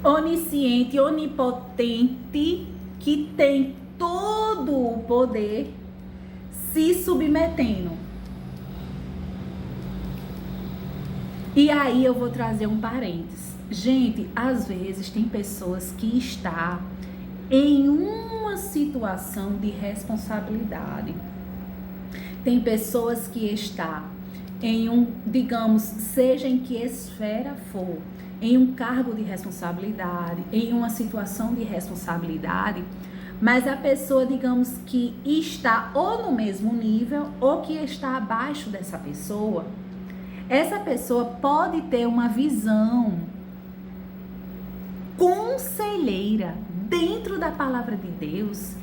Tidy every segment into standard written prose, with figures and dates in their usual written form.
onisciente, onipotente, que tem todo o poder, se submetendo. E aí eu vou trazer um parênteses. Gente, às vezes tem pessoas que estão em uma situação de responsabilidade. Tem pessoas que estão em digamos, seja em que esfera for, em um cargo de responsabilidade, em uma situação de responsabilidade, mas a pessoa, digamos, que está ou no mesmo nível ou que está abaixo dessa pessoa, essa pessoa pode ter uma visão conselheira dentro da palavra de Deus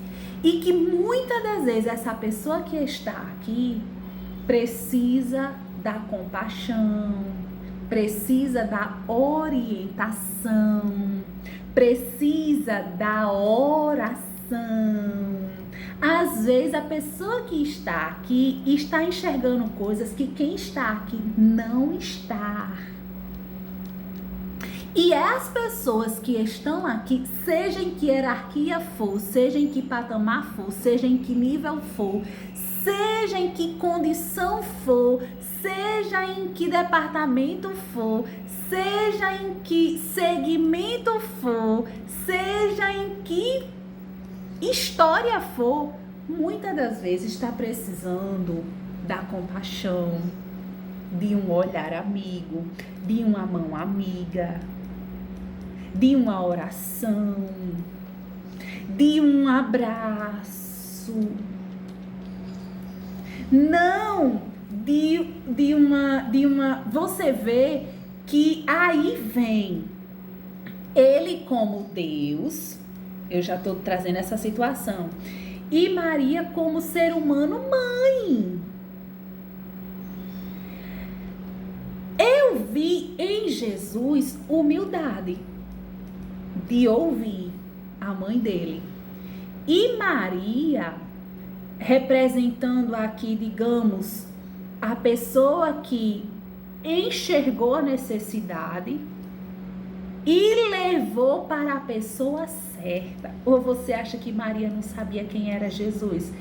e que muitas das vezes essa pessoa que está aqui precisa da compaixão, precisa da orientação, precisa da oração. Às vezes a pessoa que está aqui está enxergando coisas que quem está aqui não está. E as pessoas que estão aqui, seja em que hierarquia for, seja em que patamar for, seja em que nível for, seja em que condição for, seja em que departamento for, seja em que segmento for, seja em que história for, muitas das vezes está precisando da compaixão, de um olhar amigo, de uma mão amiga, de uma oração, de um abraço, não de uma. Você vê que aí vem ele como Deus, eu já estou trazendo essa situação, e Maria como ser humano mãe. Eu vi em Jesus humildade de ouvir a mãe dele. E Maria, representando aqui, digamos, a pessoa que enxergou a necessidade e levou para a pessoa certa. Ou você acha que Maria não sabia quem era Jesus?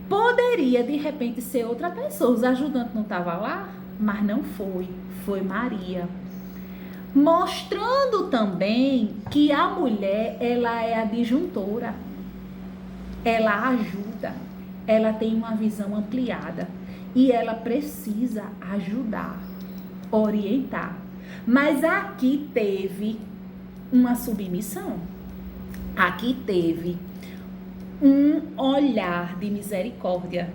Poderia, de repente, ser outra pessoa. Os ajudantes não estavam lá, mas não foi. Foi Maria. Mostrando também que a mulher, ela é a disjuntora. Ela ajuda. Ela tem uma visão ampliada. E ela precisa ajudar, orientar. Mas aqui teve uma submissão. Aqui teve um olhar de misericórdia.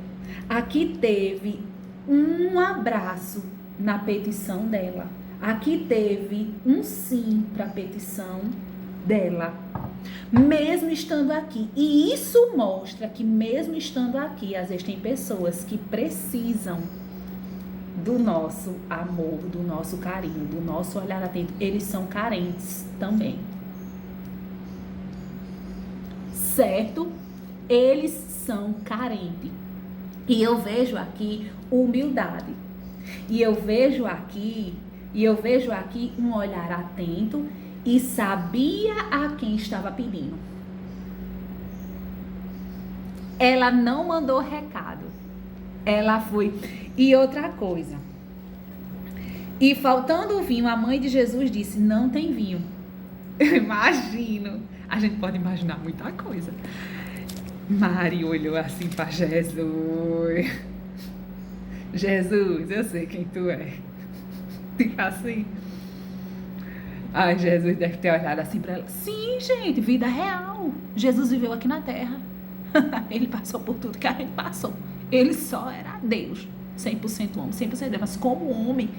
Aqui teve um abraço na petição dela. Aqui teve um sim para a petição dela. Mesmo estando aqui. E isso mostra que mesmo estando aqui, às vezes tem pessoas que precisam do nosso amor, do nosso carinho, do nosso olhar atento. Eles são carentes também. Certo? Eles são carentes. E eu vejo aqui humildade. E eu vejo aqui um olhar atento e sabia a quem estava pedindo. Ela não mandou recado. Ela foi. E outra coisa. E faltando o vinho, a mãe de Jesus disse: não tem vinho. Eu imagino. A gente pode imaginar muita coisa. Maria olhou assim para Jesus. Jesus, eu sei quem tu é. Tipo assim. Ai, Jesus deve ter olhado assim para ela. Sim, gente, vida real. Jesus viveu aqui na terra. Ele passou por tudo que a gente passou. Ele só era Deus. 100% homem, 100% Deus. Mas como homem,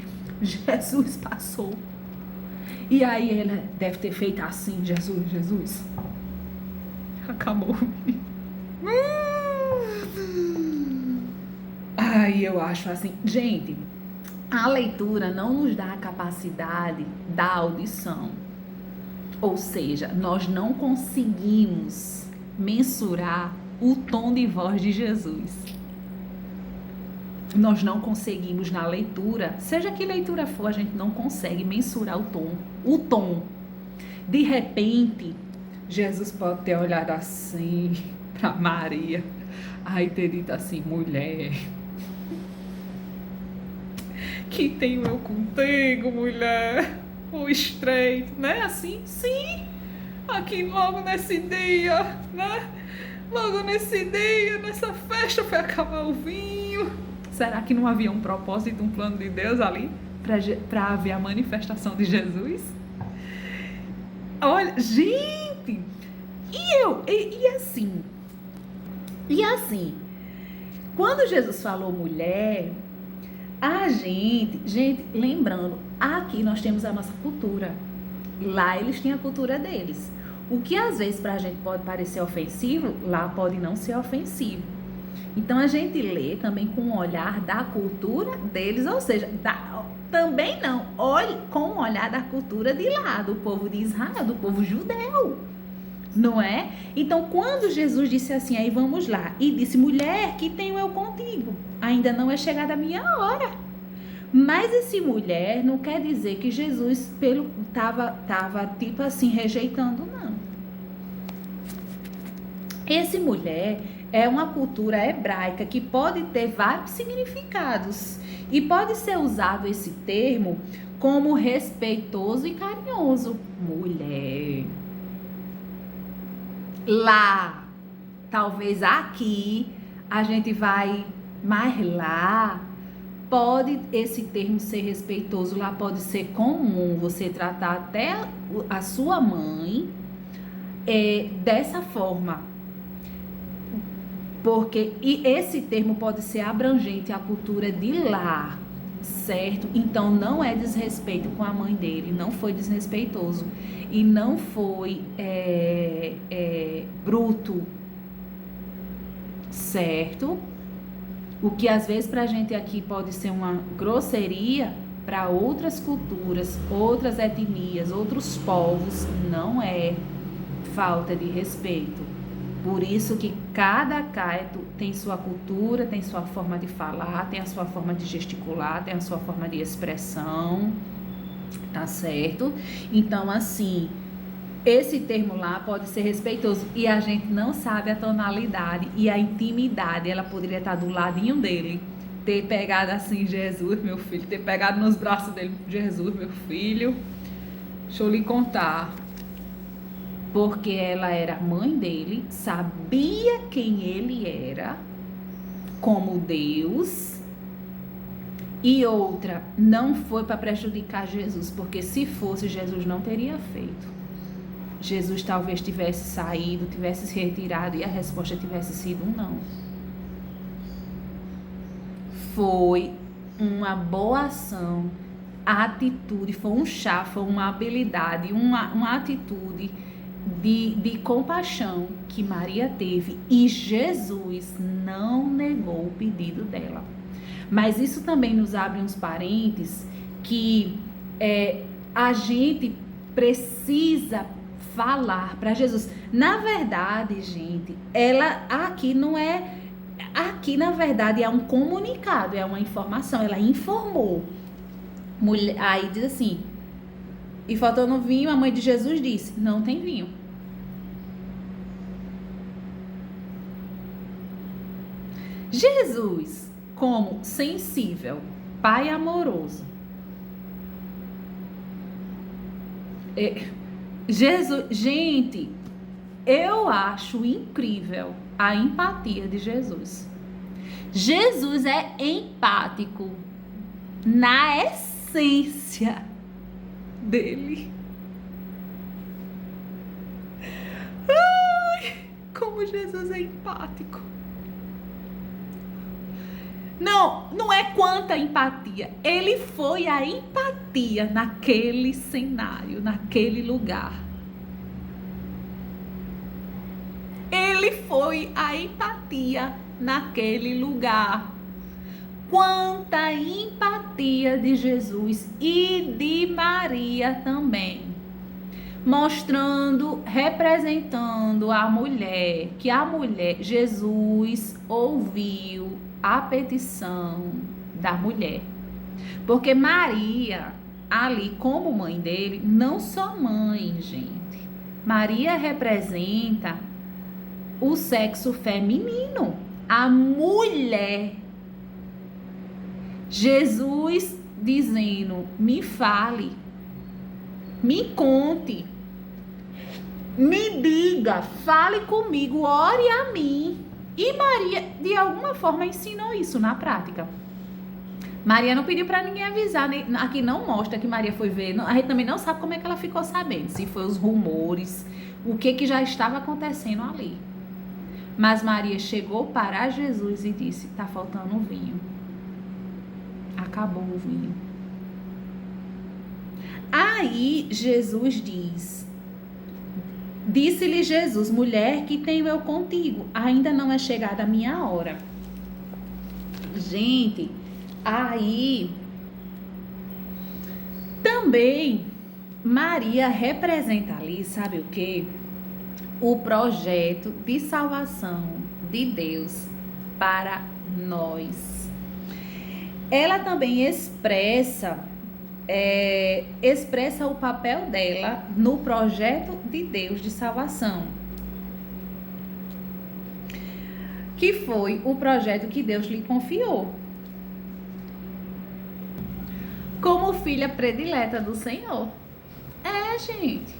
Jesus passou. E aí ele deve ter feito assim: Jesus. Acabou. Ai, eu acho assim. Gente, a leitura não nos dá a capacidade da audição. Ou seja, nós não conseguimos mensurar o tom de voz de Jesus. Nós não conseguimos na leitura, seja que leitura for, a gente não consegue mensurar o tom. De repente, Jesus pode ter olhado assim para Maria, aí ter dito assim: mulher, que tenho eu contigo, mulher? O estreito, né? Assim, sim, aqui logo nesse dia, né? Logo nesse dia, nessa festa, foi acabar o vinho. Será que não havia um propósito, um plano de Deus ali para haver a manifestação de Jesus? Olha, gente, e assim, quando Jesus falou mulher, a gente, lembrando, aqui nós temos a nossa cultura, lá eles têm a cultura deles. O que às vezes pra gente pode parecer ofensivo, lá pode não ser ofensivo. Então a gente lê também com o olhar da cultura deles, ou seja, também não, olhe com o olhar da cultura de lá, do povo de Israel, do povo judeu, não é? Então quando Jesus disse assim, aí vamos lá, e disse: mulher, que tenho eu contigo? Ainda não é chegada a minha hora. Mas esse mulher não quer dizer que Jesus tava tipo assim rejeitando, não. Esse mulher é uma cultura hebraica que pode ter vários significados e pode ser usado esse termo como respeitoso e carinhoso. Mulher. Lá, talvez aqui a gente vai, mas lá pode esse termo ser respeitoso, lá pode ser comum você tratar até a sua mãe dessa forma. Porque e esse termo pode ser abrangente à cultura de lá, certo? Então não é desrespeito com a mãe dele, não foi desrespeitoso e não foi bruto, certo? O que às vezes pra gente aqui pode ser uma grosseria, para outras culturas, outras etnias, outros povos, não é falta de respeito. Por isso que cada caeto tem sua cultura, tem sua forma de falar, tem a sua forma de gesticular, tem a sua forma de expressão, tá certo? Então, assim, esse termo lá pode ser respeitoso e a gente não sabe a tonalidade e a intimidade. Ela poderia estar do ladinho dele, ter pegado assim, Jesus, meu filho, ter pegado nos braços dele, Jesus, meu filho, deixa eu lhe contar. Porque ela era mãe dele, sabia quem ele era como Deus. E outra, não foi para prejudicar Jesus, porque se fosse, Jesus não teria feito. Jesus talvez tivesse saído, tivesse se retirado e a resposta tivesse sido um não. Foi uma boa ação, a atitude, foi um chá, foi uma habilidade, uma atitude de compaixão que Maria teve, e Jesus não negou o pedido dela. Mas isso também nos abre uns parênteses que a gente precisa falar para Jesus. Na verdade, gente, ela aqui não é... Aqui, na verdade, é um comunicado, é uma informação. Ela informou. Mulher, aí diz assim... E faltando vinho, a mãe de Jesus disse: não tem vinho. Jesus, como sensível, pai amoroso. Jesus, gente, eu acho incrível a empatia de Jesus. Jesus é empático na essência dele. Ai, como Jesus é empático. Não é quanta empatia. Ele foi a empatia naquele cenário, naquele lugar. Ele foi a empatia naquele lugar. Quanta empatia de Jesus e de Maria também, mostrando, representando a mulher, que a mulher, Jesus ouviu a petição da mulher, porque Maria, ali como mãe dele, não só mãe, gente. Maria representa o sexo feminino, a mulher. Jesus dizendo: me fale, me conte, me diga, fale comigo, ore a mim. E Maria, de alguma forma, ensinou isso na prática. Maria não pediu para ninguém avisar, aqui não mostra que Maria foi ver, a gente também não sabe como é que ela ficou sabendo, se foi os rumores, o que já estava acontecendo ali. Mas Maria chegou para Jesus e disse: tá faltando vinho. Acabou o vinho. Aí Jesus diz: disse-lhe Jesus: mulher, que tenho eu contigo? Ainda não é chegada a minha hora. Gente, aí também Maria representa ali, sabe o quê? O projeto de salvação de Deus para nós. Ela também expressa o papel dela no projeto de Deus de salvação, que foi o projeto que Deus lhe confiou como filha predileta do Senhor. Gente.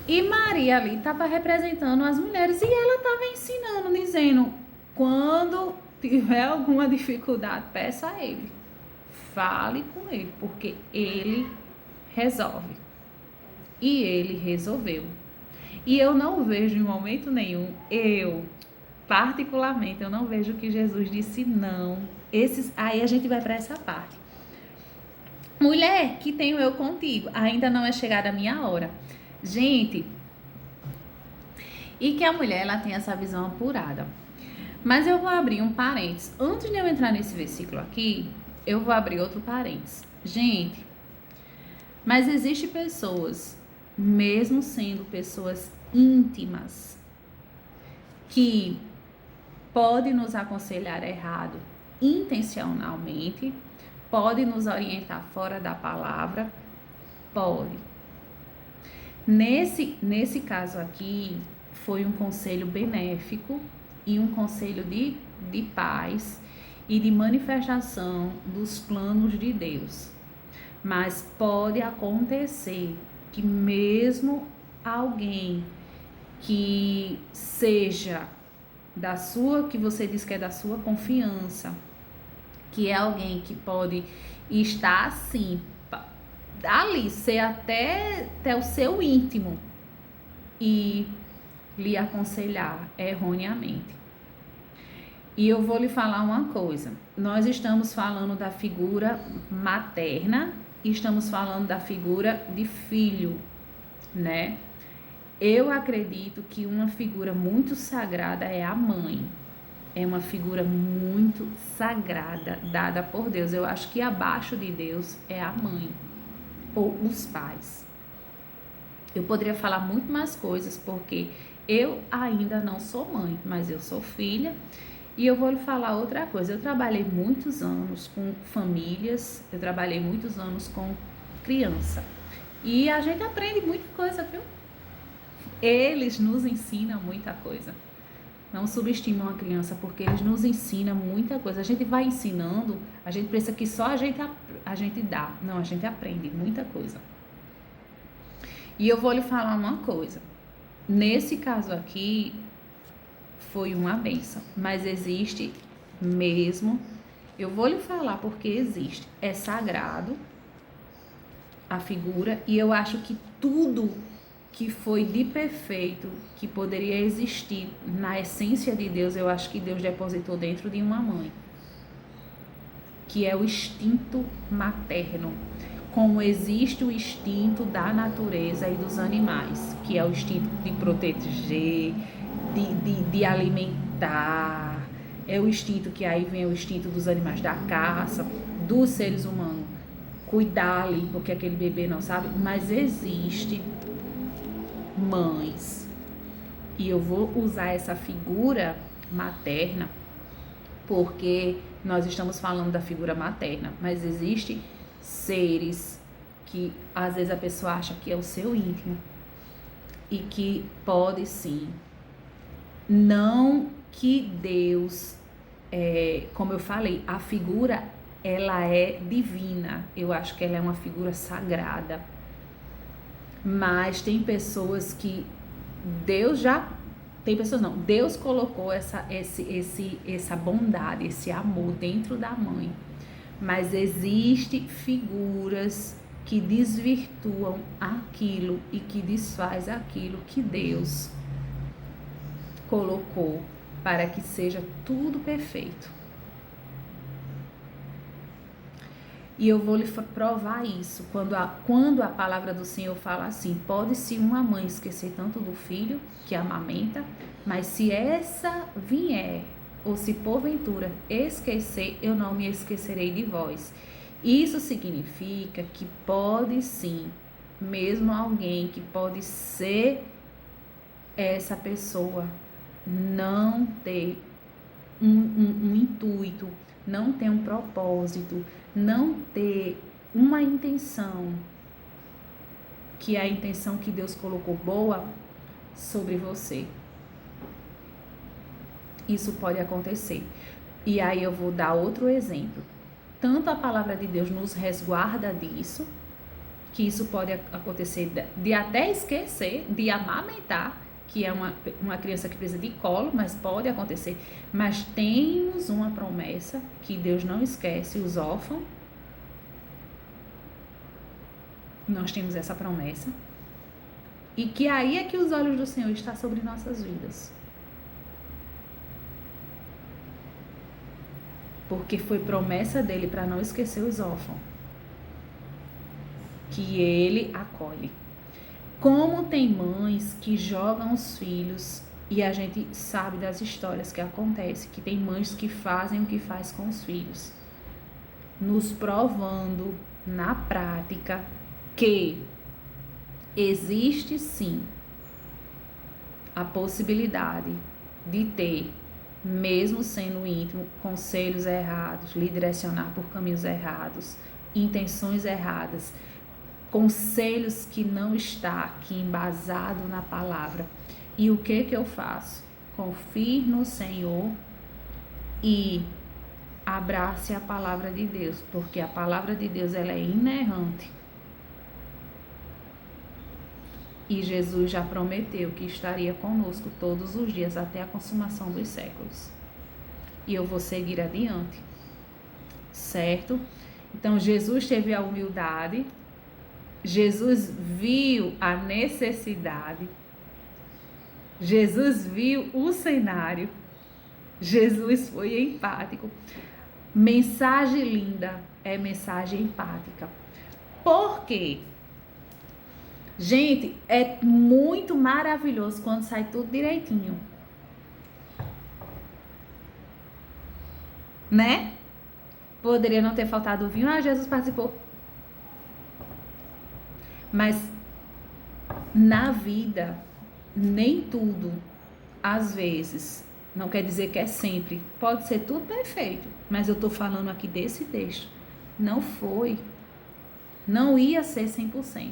E Maria ali estava representando as mulheres e ela estava ensinando, dizendo: quando tiver alguma dificuldade, peça a ele. Fale com ele, porque ele resolve. E ele resolveu. E eu não vejo em momento nenhum, particularmente, eu não vejo que Jesus disse não. Aí a gente vai para essa parte. Mulher, que tenho eu contigo, ainda não é chegada a minha hora. Gente, e que a mulher ela tem essa visão apurada. Mas eu vou abrir um parênteses. Antes de eu entrar nesse versículo aqui, eu vou abrir outro parênteses. Gente, mas existem pessoas, mesmo sendo pessoas íntimas, que podem nos aconselhar errado intencionalmente, pode nos orientar fora da palavra, pode. Nesse caso aqui, foi um conselho benéfico e um conselho de paz e de manifestação dos planos de Deus. Mas pode acontecer que mesmo alguém que seja da sua, que você diz que é da sua confiança, que é alguém que pode estar assim, ali, ser até o seu íntimo e lhe aconselhar erroneamente. E eu vou lhe falar uma coisa, nós estamos falando da figura materna e estamos falando da figura de filho, né? Eu acredito que uma figura muito sagrada é a mãe. É uma figura muito sagrada, dada por Deus. Eu acho que abaixo de Deus é a mãe ou os pais. Eu poderia falar muito mais coisas, porque eu ainda não sou mãe, mas eu sou filha. E eu vou lhe falar outra coisa. Eu trabalhei muitos anos com famílias, eu trabalhei muitos anos com criança. E a gente aprende muita coisa, viu? Eles nos ensinam muita coisa. Não subestimam a criança, porque eles nos ensinam muita coisa. A gente vai ensinando, a gente pensa que só a gente dá. Não, a gente aprende muita coisa. E eu vou lhe falar uma coisa. Nesse caso aqui, foi uma bênção. Mas existe mesmo, eu vou lhe falar porque existe. É sagrado a figura, e eu acho que tudo que foi de perfeito, que poderia existir na essência de Deus, eu acho que Deus depositou dentro de uma mãe, que é o instinto materno, como existe o instinto da natureza e dos animais, que é o instinto de proteger, de alimentar, é o instinto que aí vem o instinto dos animais da caça, dos seres humanos, cuidar ali, porque aquele bebê não sabe, mas existe mães, e eu vou usar essa figura materna porque nós estamos falando da figura materna, mas existe seres que às vezes a pessoa acha que é o seu íntimo e que pode sim. Não que Deus, como eu falei, a figura ela é divina, eu acho que ela é uma figura sagrada, mas tem pessoas que Deus colocou essa bondade, esse amor dentro da mãe, mas existem figuras que desvirtuam aquilo e que desfaz aquilo que Deus colocou para que seja tudo perfeito. E eu vou lhe provar isso quando a palavra do Senhor fala assim: pode-se uma mãe esquecer tanto do filho que amamenta, mas se essa vier, ou se porventura esquecer, eu não me esquecerei de vós. Isso significa que pode sim, mesmo alguém que pode ser essa pessoa, não ter um intuito, não ter um propósito, não ter uma intenção, que é a intenção que Deus colocou boa sobre você. Isso pode acontecer. E aí eu vou dar outro exemplo. Tanto a palavra de Deus nos resguarda disso, que isso pode acontecer de até esquecer, de amamentar, que é uma criança que precisa de colo, mas pode acontecer. Mas temos uma promessa que Deus não esquece os órfãos. Nós temos essa promessa. E que aí é que os olhos do Senhor estão sobre nossas vidas. Porque foi promessa dele para não esquecer os órfãos, que ele acolhe. Como tem mães que jogam os filhos, e a gente sabe das histórias que acontecem, que tem mães que fazem o que faz com os filhos, nos provando na prática que existe sim a possibilidade de ter, mesmo sendo íntimo, conselhos errados, lhe direcionar por caminhos errados, intenções erradas, conselhos que não está aqui embasado na palavra. E o que eu faço? Confie no Senhor e abrace a palavra de Deus, porque a palavra de Deus ela é inerrante. E Jesus já prometeu que estaria conosco todos os dias até a consumação dos séculos. E eu vou seguir adiante, certo? Então Jesus teve a humildade, Jesus viu a necessidade, Jesus viu o cenário, Jesus foi empático. Mensagem linda é mensagem empática. Por quê? Gente, é muito maravilhoso quando sai tudo direitinho. Né? Poderia não ter faltado o vinho, Jesus participou. Mas na vida, nem tudo, às vezes, não quer dizer que é sempre, pode ser tudo perfeito, mas eu tô falando aqui desse texto, não foi, não ia ser 100%.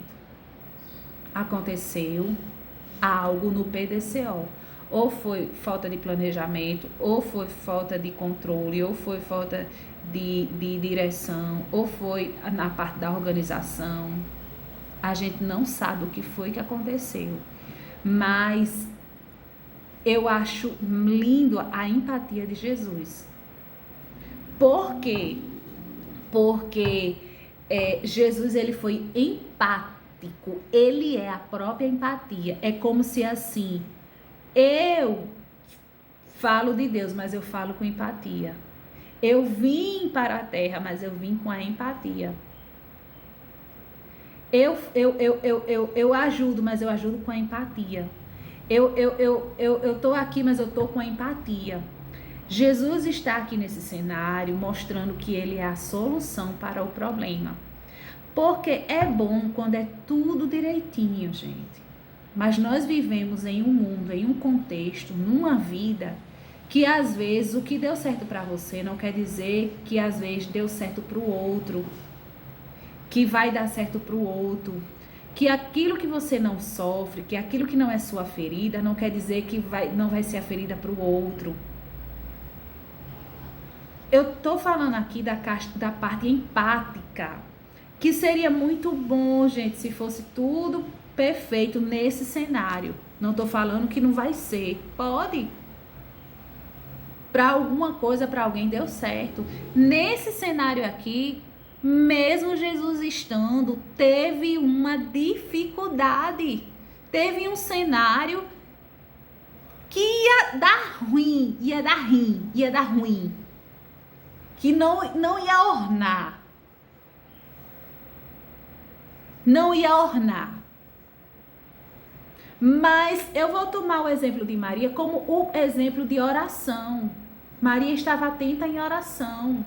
Aconteceu algo no PDCO, ou foi falta de planejamento, ou foi falta de controle, ou foi falta de direção, ou foi na parte da organização. A gente não sabe o que foi que aconteceu, mas eu acho lindo a empatia de Jesus. Por quê? Porque Jesus ele foi empático, ele é a própria empatia. É como se assim, eu falo de Deus, mas eu falo com empatia. Eu vim para a terra, mas eu vim com a empatia. Eu ajudo, mas eu ajudo com a empatia. Eu tô aqui, mas eu tô com a empatia. Jesus está aqui nesse cenário mostrando que ele é a solução para o problema. Porque é bom quando é tudo direitinho, gente. Mas nós vivemos em um mundo, em um contexto, numa vida, que às vezes o que deu certo para você não quer dizer que às vezes deu certo para o outro. que vai dar certo para o outro, que aquilo que você não sofre, que aquilo que não é sua ferida, não quer dizer que não vai ser a ferida para o outro. Eu tô falando aqui da parte empática, que seria muito bom, gente, se fosse tudo perfeito nesse cenário. Não tô falando que não vai ser. Pode. Para alguma coisa, para alguém deu certo. Nesse cenário aqui, mesmo Jesus estando, teve uma dificuldade. Teve um cenário que ia dar ruim, ia dar ruim. Que não ia ornar. Não ia ornar. Mas eu vou tomar o exemplo de Maria como o exemplo de oração. Maria estava atenta em oração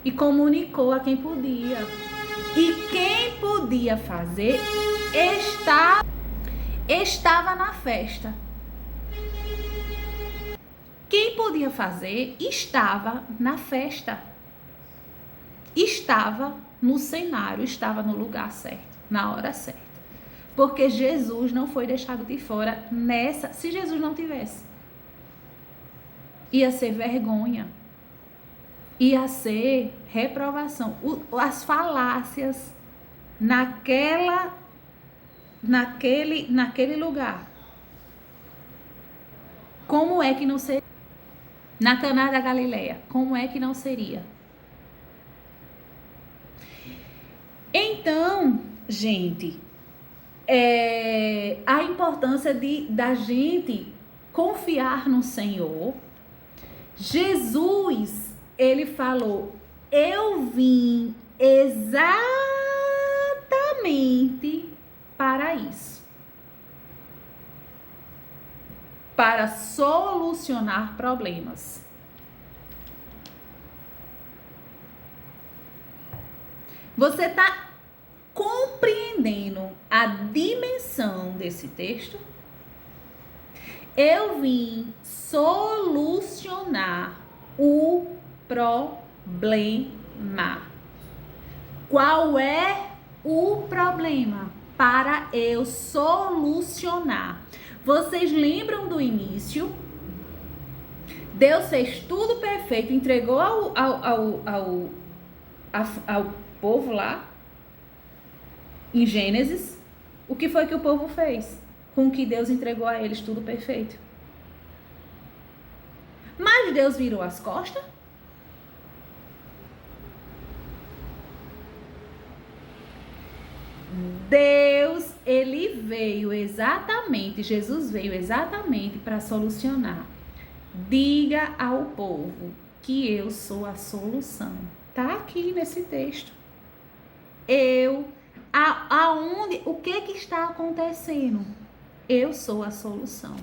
e comunicou a quem podia. E quem podia fazer estava na festa. Quem podia fazer estava na festa. Estava no cenário, estava no lugar certo, na hora certa. Porque Jesus não foi deixado de fora nessa. Se Jesus não tivesse, ia ser vergonha, ia ser reprovação. As falácias naquele lugar. Como é que não seria? Na Caná da Galileia, como é que não seria? Então, gente, a importância da gente confiar no Senhor. Jesus, ele falou, eu vim exatamente para isso. Para solucionar problemas. Você está compreendendo a dimensão desse texto? Eu vim solucionar o problema. Qual é o problema? Para eu solucionar. Vocês lembram do início? Deus fez tudo perfeito, entregou ao povo lá, em Gênesis. O que foi que o povo fez? Com que Deus entregou a eles tudo perfeito. Mas Deus virou as costas? Deus, ele veio exatamente, Jesus veio exatamente para solucionar. Diga ao povo que eu sou a solução. Tá aqui nesse texto. O que está acontecendo? Eu sou a solução.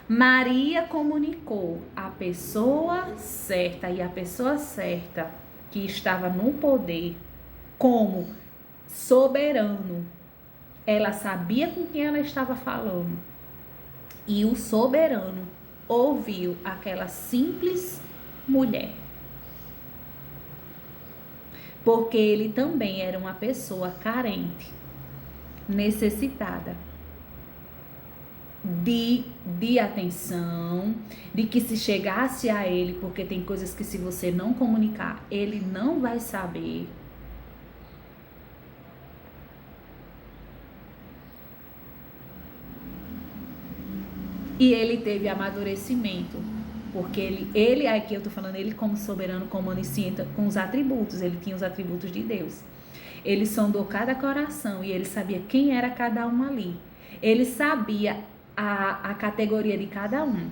Maria comunicou a pessoa certa, e a pessoa certa que estava no poder como soberano. Ela sabia com quem ela estava falando. E o soberano ouviu aquela simples mulher. Porque ele também era uma pessoa carente, necessitada de atenção, de que se chegasse a ele, porque tem coisas que se você não comunicar, ele não vai saber. E ele teve amadurecimento, porque ele aqui eu tô falando ele como soberano, como onisciente, com os atributos, ele tinha os atributos de Deus. Ele sondou cada coração e ele sabia quem era cada um ali. Ele sabia a categoria de cada um.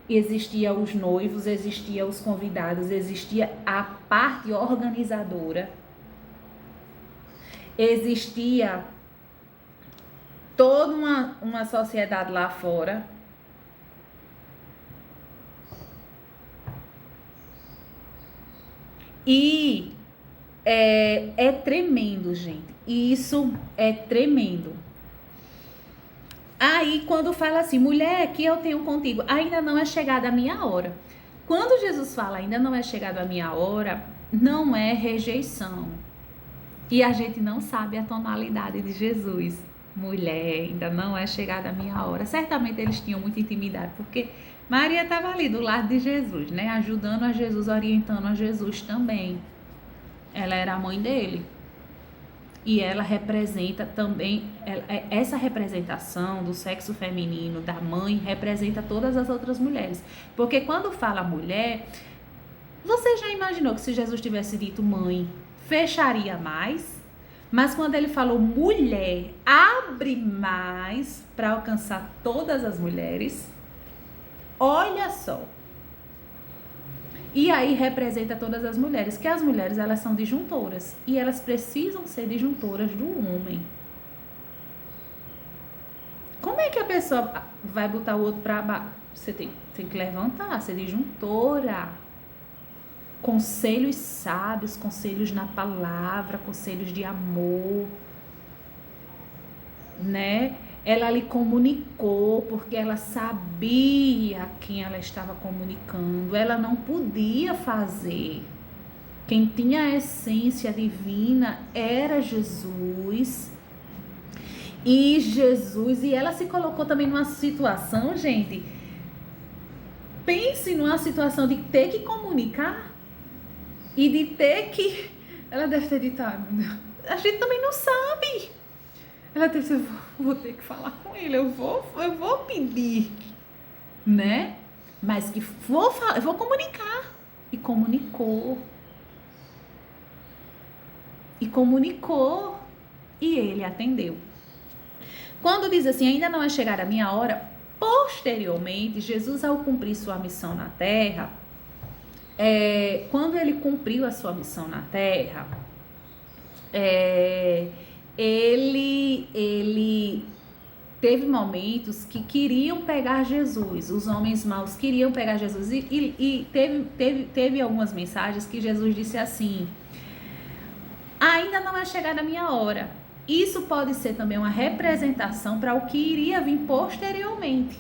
Existia os noivos, existia os convidados, existia a parte organizadora, existia toda uma sociedade lá fora. E é tremendo, gente. Isso é tremendo. Aí, quando fala assim, mulher, que eu tenho contigo, ainda não é chegada a minha hora. Quando Jesus fala, ainda não é chegada a minha hora, não é rejeição. E a gente não sabe a tonalidade de Jesus. Mulher, ainda não é chegada a minha hora. Certamente eles tinham muita intimidade, porque Maria estava ali do lado de Jesus, né? Ajudando a Jesus, orientando a Jesus também. Ela era a mãe dele. E ela representa também, essa representação do sexo feminino, da mãe, representa todas as outras mulheres. Porque quando fala mulher, você já imaginou que se Jesus tivesse dito mãe, fecharia mais? Mas quando ele falou mulher, abre mais para alcançar todas as mulheres. Olha só. E aí representa todas as mulheres, que as mulheres elas são disjuntoras e elas precisam ser disjuntoras do homem. Como é que a pessoa vai botar o outro para baixo? Você tem que levantar, ser disjuntora. Conselhos sábios, conselhos na palavra, conselhos de amor, né? Ela lhe comunicou porque ela sabia quem ela estava comunicando. Ela não podia fazer. Quem tinha a essência divina era Jesus. E ela se colocou também numa situação, gente. Pense numa situação de ter que comunicar e de ter que... Ela deve ter dito, a gente também não sabe. Ela disse, eu vou ter que falar com ele, eu vou pedir, né? Mas que eu vou comunicar. E comunicou. E ele atendeu. Quando diz assim, ainda não é chegada a minha hora, posteriormente, Jesus, ao cumprir sua missão na terra, quando ele cumpriu a sua missão na terra, ele teve momentos que queriam pegar Jesus, os homens maus queriam pegar Jesus, e teve algumas mensagens que Jesus disse assim, ainda não é chegada a minha hora. Isso pode ser também uma representação para o que iria vir posteriormente.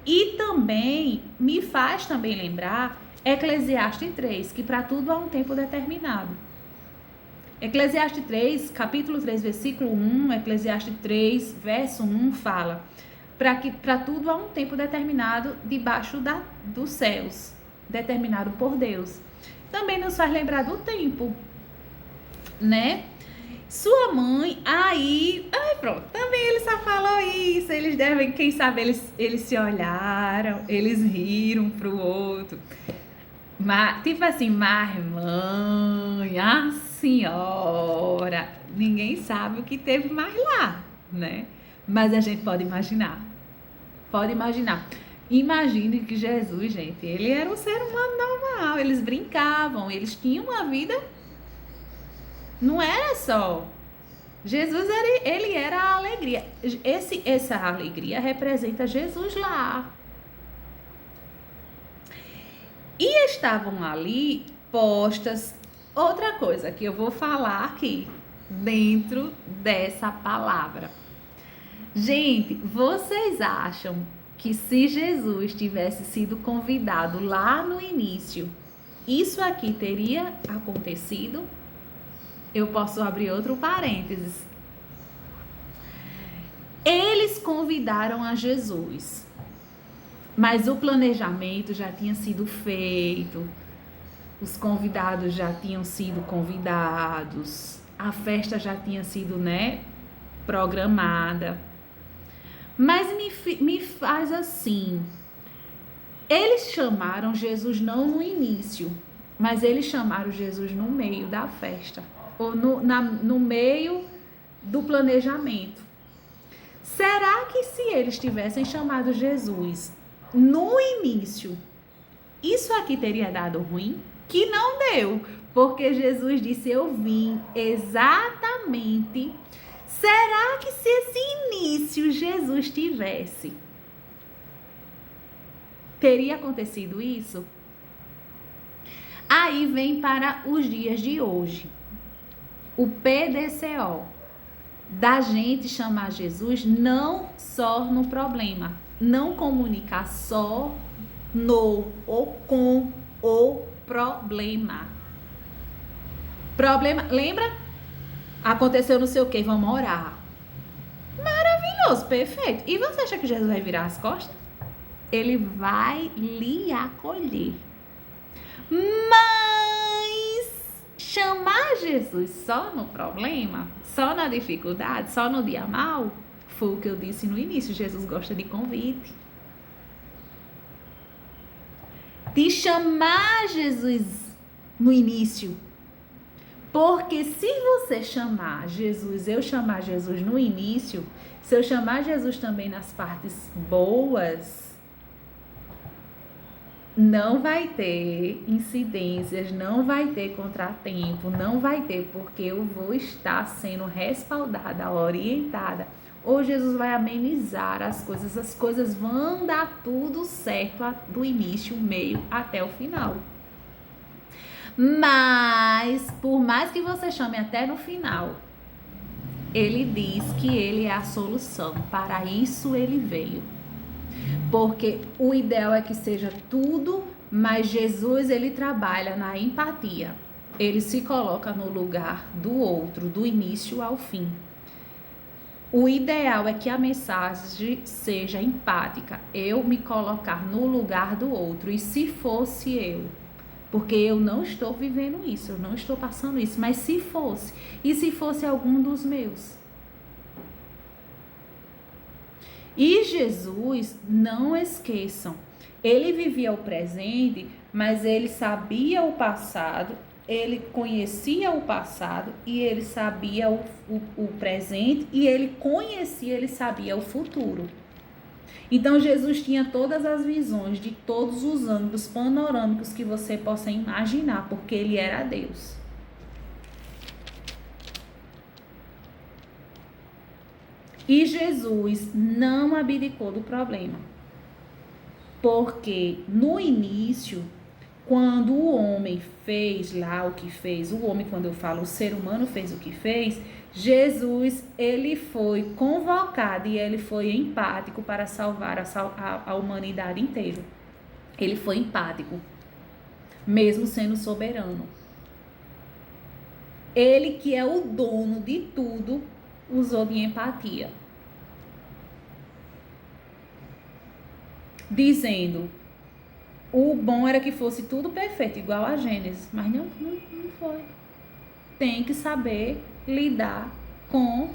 E também me faz também lembrar Eclesiastes 3, que para tudo há um tempo determinado. Eclesiastes 3, capítulo 3, versículo 1, Eclesiastes 3, verso 1, fala para tudo há um tempo determinado debaixo dos céus, determinado por Deus. Também nos faz lembrar do tempo, né? Sua mãe, pronto, também ele só falou isso, eles devem, quem sabe eles se olharam, eles riram pro outro, mas, tipo assim, mas mãe, a senhora, ninguém sabe o que teve mais lá, né? Mas a gente pode imaginar, imagine que Jesus, gente, ele era um ser humano normal, eles brincavam, eles tinham uma vida. Não era só. Jesus, ele era a alegria. Essa alegria representa Jesus lá. E estavam ali postas outra coisa que eu vou falar aqui dentro dessa palavra. Gente, vocês acham que se Jesus tivesse sido convidado lá no início, isso aqui teria acontecido? Eu posso abrir outro parênteses. Eles convidaram a Jesus, mas o planejamento já tinha sido feito, os convidados já tinham sido convidados, a festa já tinha sido, programada. Mas me faz assim, eles chamaram Jesus não no início, mas eles chamaram Jesus no meio da festa. Ou no meio do planejamento. Será que se eles tivessem chamado Jesus no início, isso aqui teria dado ruim? Que não deu, porque Jesus disse, eu vim exatamente. Será que se esse início Jesus tivesse, teria acontecido isso? Aí vem para os dias de hoje. O PDCO, da gente chamar Jesus não só no problema, não comunicar só no ou com o problema. Problema, lembra? Aconteceu não sei o que, vamos orar. Maravilhoso, perfeito. E você acha que Jesus vai virar as costas? Ele vai lhe acolher. Mas chamar Jesus só no problema, só na dificuldade, só no dia mal, foi o que eu disse no início. Jesus gosta de convite. De chamar Jesus no início. Porque se você chamar Jesus, eu chamar Jesus no início, se eu chamar Jesus também nas partes boas, não vai ter incidências, não vai ter contratempo, não vai ter, porque eu vou estar sendo respaldada, orientada. Ou Jesus vai amenizar as coisas vão dar tudo certo do início, meio até o final. Mas, por mais que você chame até no final, ele diz que ele é a solução. Para isso ele veio. Porque o ideal é que seja tudo, mas Jesus, ele trabalha na empatia. Ele se coloca no lugar do outro, do início ao fim. O ideal é que a mensagem seja empática. Eu me colocar no lugar do outro. E se fosse eu? Porque eu não estou vivendo isso, eu não estou passando isso. Mas se fosse? E se fosse algum dos meus? E Jesus, não esqueçam, ele vivia o presente, mas ele sabia o passado, ele conhecia o passado e ele sabia o presente e ele conhecia, ele sabia o futuro. Então Jesus tinha todas as visões de todos os ângulos panorâmicos que você possa imaginar, porque ele era Deus. E Jesus não abdicou do problema. Porque no início, quando o homem fez lá o que fez, o homem, quando eu falo o ser humano fez o que fez, Jesus, ele foi convocado e ele foi empático para salvar a humanidade inteira. Ele foi empático, mesmo sendo soberano. Ele, que é o dono de tudo, usou de empatia. Dizendo, o bom era que fosse tudo perfeito, igual a Gênesis, mas não foi. Tem que saber lidar com.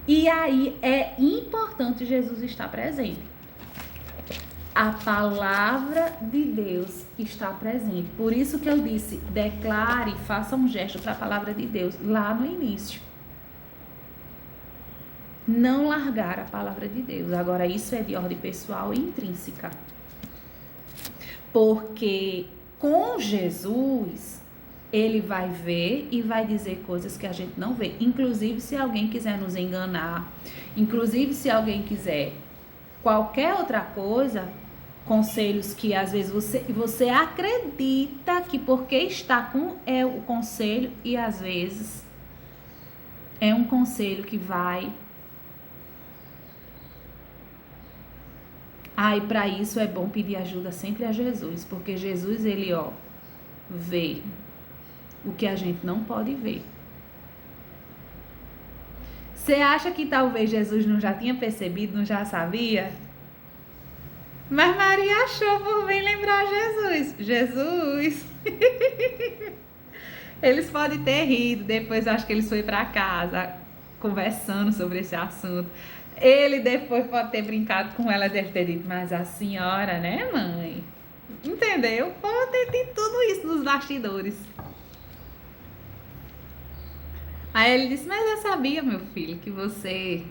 E aí é importante Jesus estar presente. A palavra de Deus está presente. Por isso que eu disse, declare, faça um gesto para a palavra de Deus lá no início. Não largar a palavra de Deus. Agora, isso é de ordem pessoal e intrínseca. Porque com Jesus, ele vai ver e vai dizer coisas que a gente não vê. Inclusive, se alguém quiser nos enganar, inclusive se alguém quiser qualquer outra coisa, conselhos que às vezes você acredita que porque está com o conselho e às vezes é um conselho que vai. E para isso é bom pedir ajuda sempre a Jesus, porque Jesus, ele, vê o que a gente não pode ver. Você acha que talvez Jesus não já tinha percebido, não já sabia? Mas Maria achou por bem lembrar Jesus. Eles podem ter rido, depois acho que eles foram para casa conversando sobre esse assunto. Ele depois pode ter brincado com ela, deve ter dito, mas a senhora, né, mãe? Entendeu? Pode ter tudo isso nos bastidores. Aí ele disse, mas eu sabia, meu filho, que você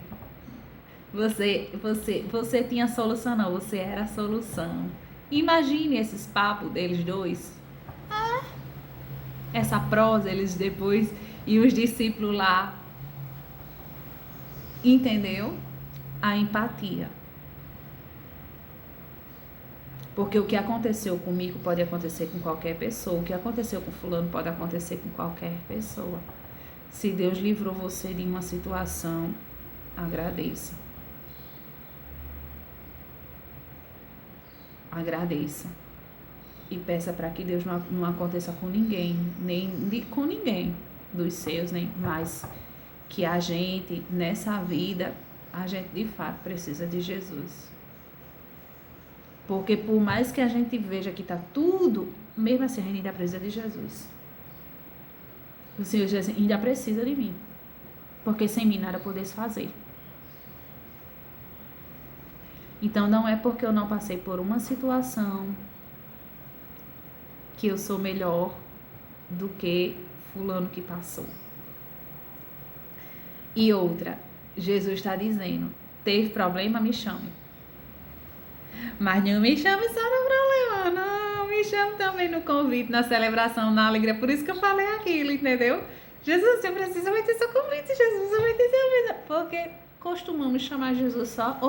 tinha solução, não, você era a solução. Imagine esses papos deles dois. Essa prosa, eles depois, e os discípulos lá. Entendeu? A empatia. Porque o que aconteceu comigo pode acontecer com qualquer pessoa. O que aconteceu com fulano pode acontecer com qualquer pessoa. Se Deus livrou você de uma situação, agradeça. Agradeça. E peça para que Deus não aconteça com ninguém, nem com ninguém dos seus, nem mais. Que a gente, nessa vida, a gente de fato precisa de Jesus. Porque por mais que a gente veja que está tudo, mesmo assim a gente ainda precisa de Jesus. O Senhor Jesus ainda precisa de mim. Porque sem mim nada pudesse fazer. Então não é porque eu não passei por uma situação que eu sou melhor do que fulano que passou. E outra, Jesus está dizendo, teve problema, me chame. Mas não me chame só no problema, não, me chame também no convite, na celebração, na alegria. Por isso que eu falei aquilo, entendeu? Jesus, eu preciso vai ter seu convite, Jesus, eu vai ter seu convite. Porque costumamos chamar Jesus só,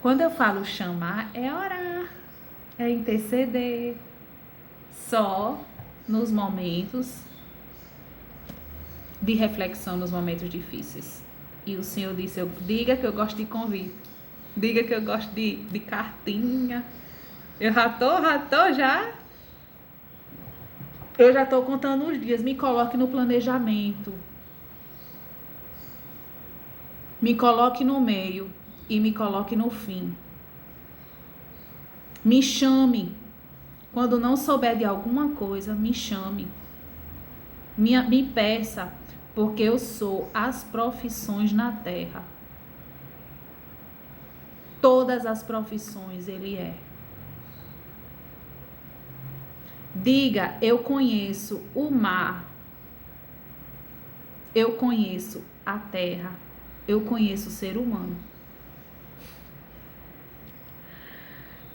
quando eu falo chamar, é orar, é interceder, só nos momentos de reflexão, nos momentos difíceis. E o Senhor disse, diga que eu gosto de convite, diga que eu gosto de cartinha. Eu já tô contando os dias, me coloque no planejamento, me coloque no meio e me coloque no fim. Me chame, quando não souber de alguma coisa, me chame, me peça, porque eu sou as profissões na terra. Todas as profissões Ele é. Diga, eu conheço o mar, eu conheço a terra, eu conheço o ser humano.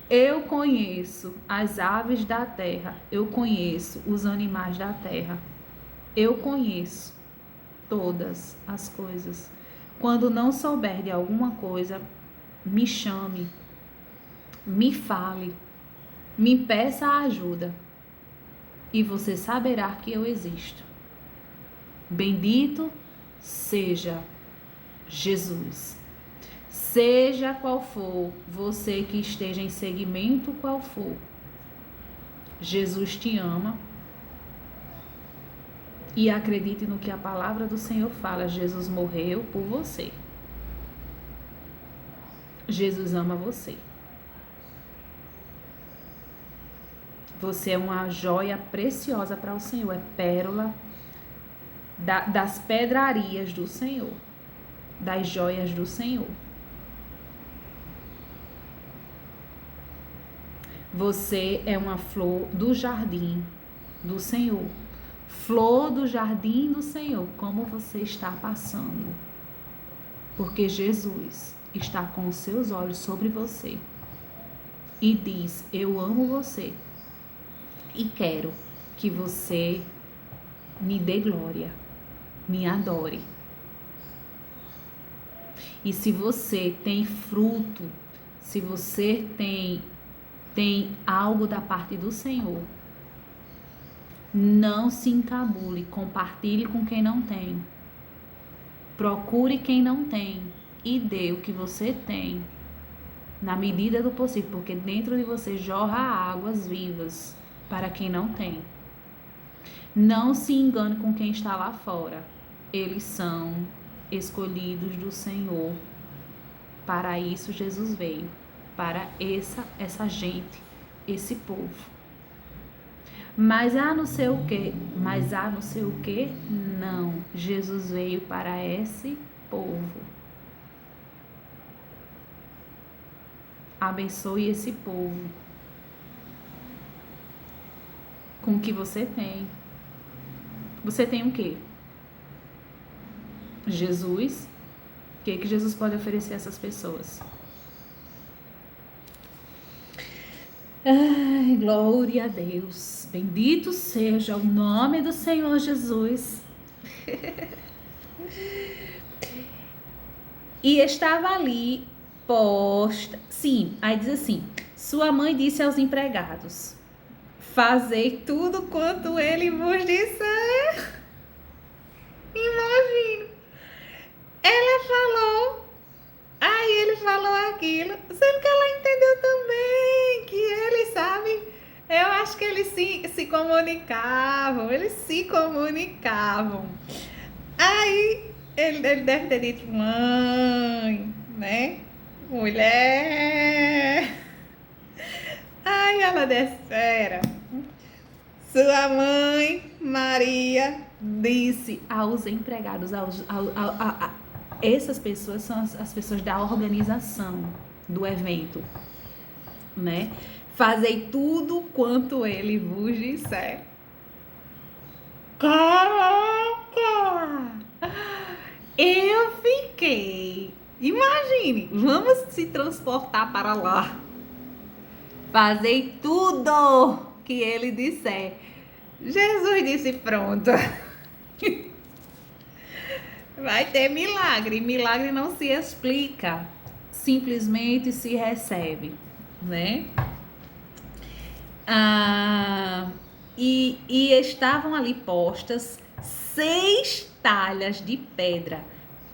Eu conheço as aves da terra, eu conheço os animais da terra. Eu conheço todas as coisas. Quando não souber de alguma coisa, me chame, me fale, me peça ajuda e você saberá que eu existo. Bendito seja Jesus. Seja qual for você que esteja em segmento qual for, Jesus te ama. E acredite no que a palavra do Senhor fala. Jesus morreu por você. Jesus ama você. Você é uma joia preciosa para o Senhor. É pérola das pedrarias do Senhor. Das joias do Senhor. Você é uma flor do jardim do Senhor. Flor do jardim do Senhor, como você está passando. Porque Jesus está com os seus olhos sobre você e diz, eu amo você e quero que você me dê glória, me adore. E se você tem fruto, se você tem algo da parte do Senhor, não se encabule, compartilhe com quem não tem. Procure quem não tem e dê o que você tem, na medida do possível, porque dentro de você jorra águas vivas para quem não tem. Não se engane com quem está lá fora. Eles são escolhidos do Senhor. Para isso Jesus veio, para essa gente, esse povo. Mas não sei o quê. Não. Jesus veio para esse povo. Abençoe esse povo com o que você tem. Você tem o quê? Jesus. O que Jesus pode oferecer a essas pessoas? Ai, glória a Deus. Bendito seja o nome do Senhor Jesus. E estava ali posta. Sim, aí diz assim: sua mãe disse aos empregados: fazei tudo quanto ele vos disser. Imagina. Ela falou, aí ele falou aquilo, sendo que ela entendeu também que ele, sabe, comunicavam. Aí ele deve ter dito, mãe, né? Mulher. Aí ela dissera, sua mãe, Maria, disse aos empregados, essas pessoas são as pessoas da organização do evento, né? Fazei tudo quanto ele vos disser. Caraca! Eu fiquei... Imagine, vamos se transportar para lá. Fazei tudo que ele disser. Jesus disse, pronto. Vai ter milagre. Milagre não se explica, simplesmente se recebe, né? E estavam ali postas 6 talhas de pedra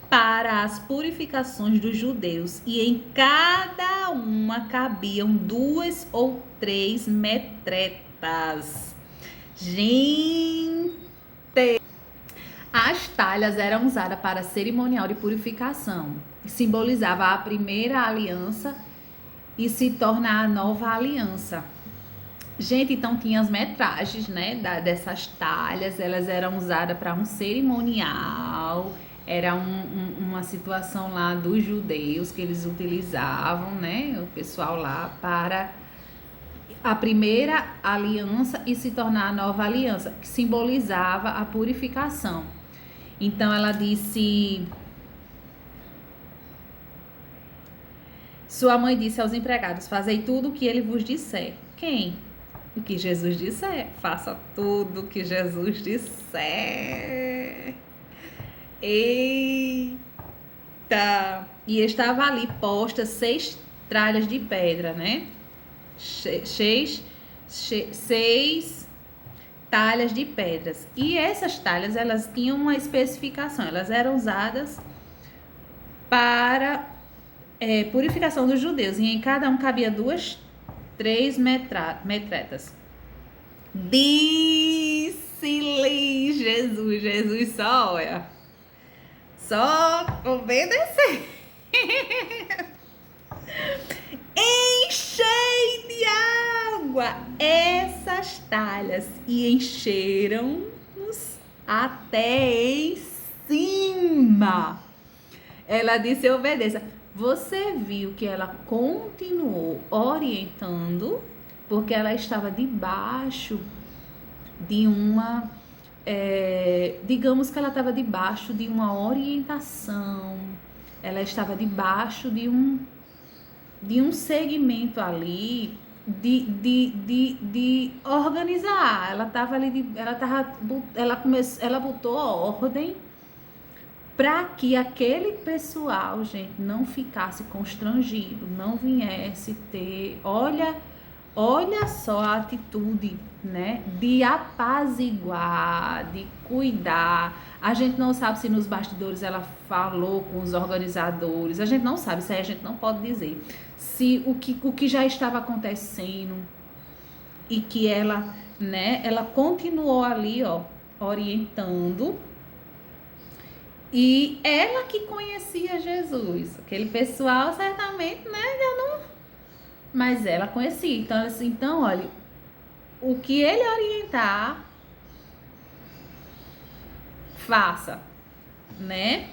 para as purificações dos judeus, e em cada uma cabiam 2 ou 3 metretas. Gente! As talhas eram usadas para cerimonial de purificação, simbolizava a primeira aliança e se torna a nova aliança. Gente, então tinha as metragens, né, dessas talhas, elas eram usadas para um cerimonial, era uma situação lá dos judeus que eles utilizavam, né, o pessoal lá, para a primeira aliança e se tornar a nova aliança, que simbolizava a purificação. Então ela disse... Sua mãe disse aos empregados, fazei tudo o que ele vos disser. Quem? O que Jesus disser. Faça tudo o que Jesus disser. Eita! E estava ali postas 6 tralhas de pedra, né? 6 talhas de pedras. E essas talhas, elas tinham uma especificação. Elas eram usadas para purificação dos judeus. E em cada um cabia 2, 3 metretas. Disse-lhe Jesus só, olha, só obedecer. Enchei de água essas talhas, e encheram-nos até em cima. Ela disse, obedeça. Você viu que ela continuou orientando, porque ela estava debaixo de uma... digamos que ela estava debaixo de uma orientação, ela estava debaixo de um segmento ali de organizar. Ela estava ali, ela botou ordem para que aquele pessoal, gente, não ficasse constrangido, não viesse ter... Olha só a atitude, né, de apaziguar, de cuidar. A gente não sabe se nos bastidores ela falou com os organizadores, a gente não sabe, isso aí a gente não pode dizer. Se o que já estava acontecendo, e que ela, né, ela continuou ali, ó, orientando. E ela que conhecia Jesus, aquele pessoal certamente, né, já não... Mas ela conhecia, então, olha, o que ele orientar, faça, né?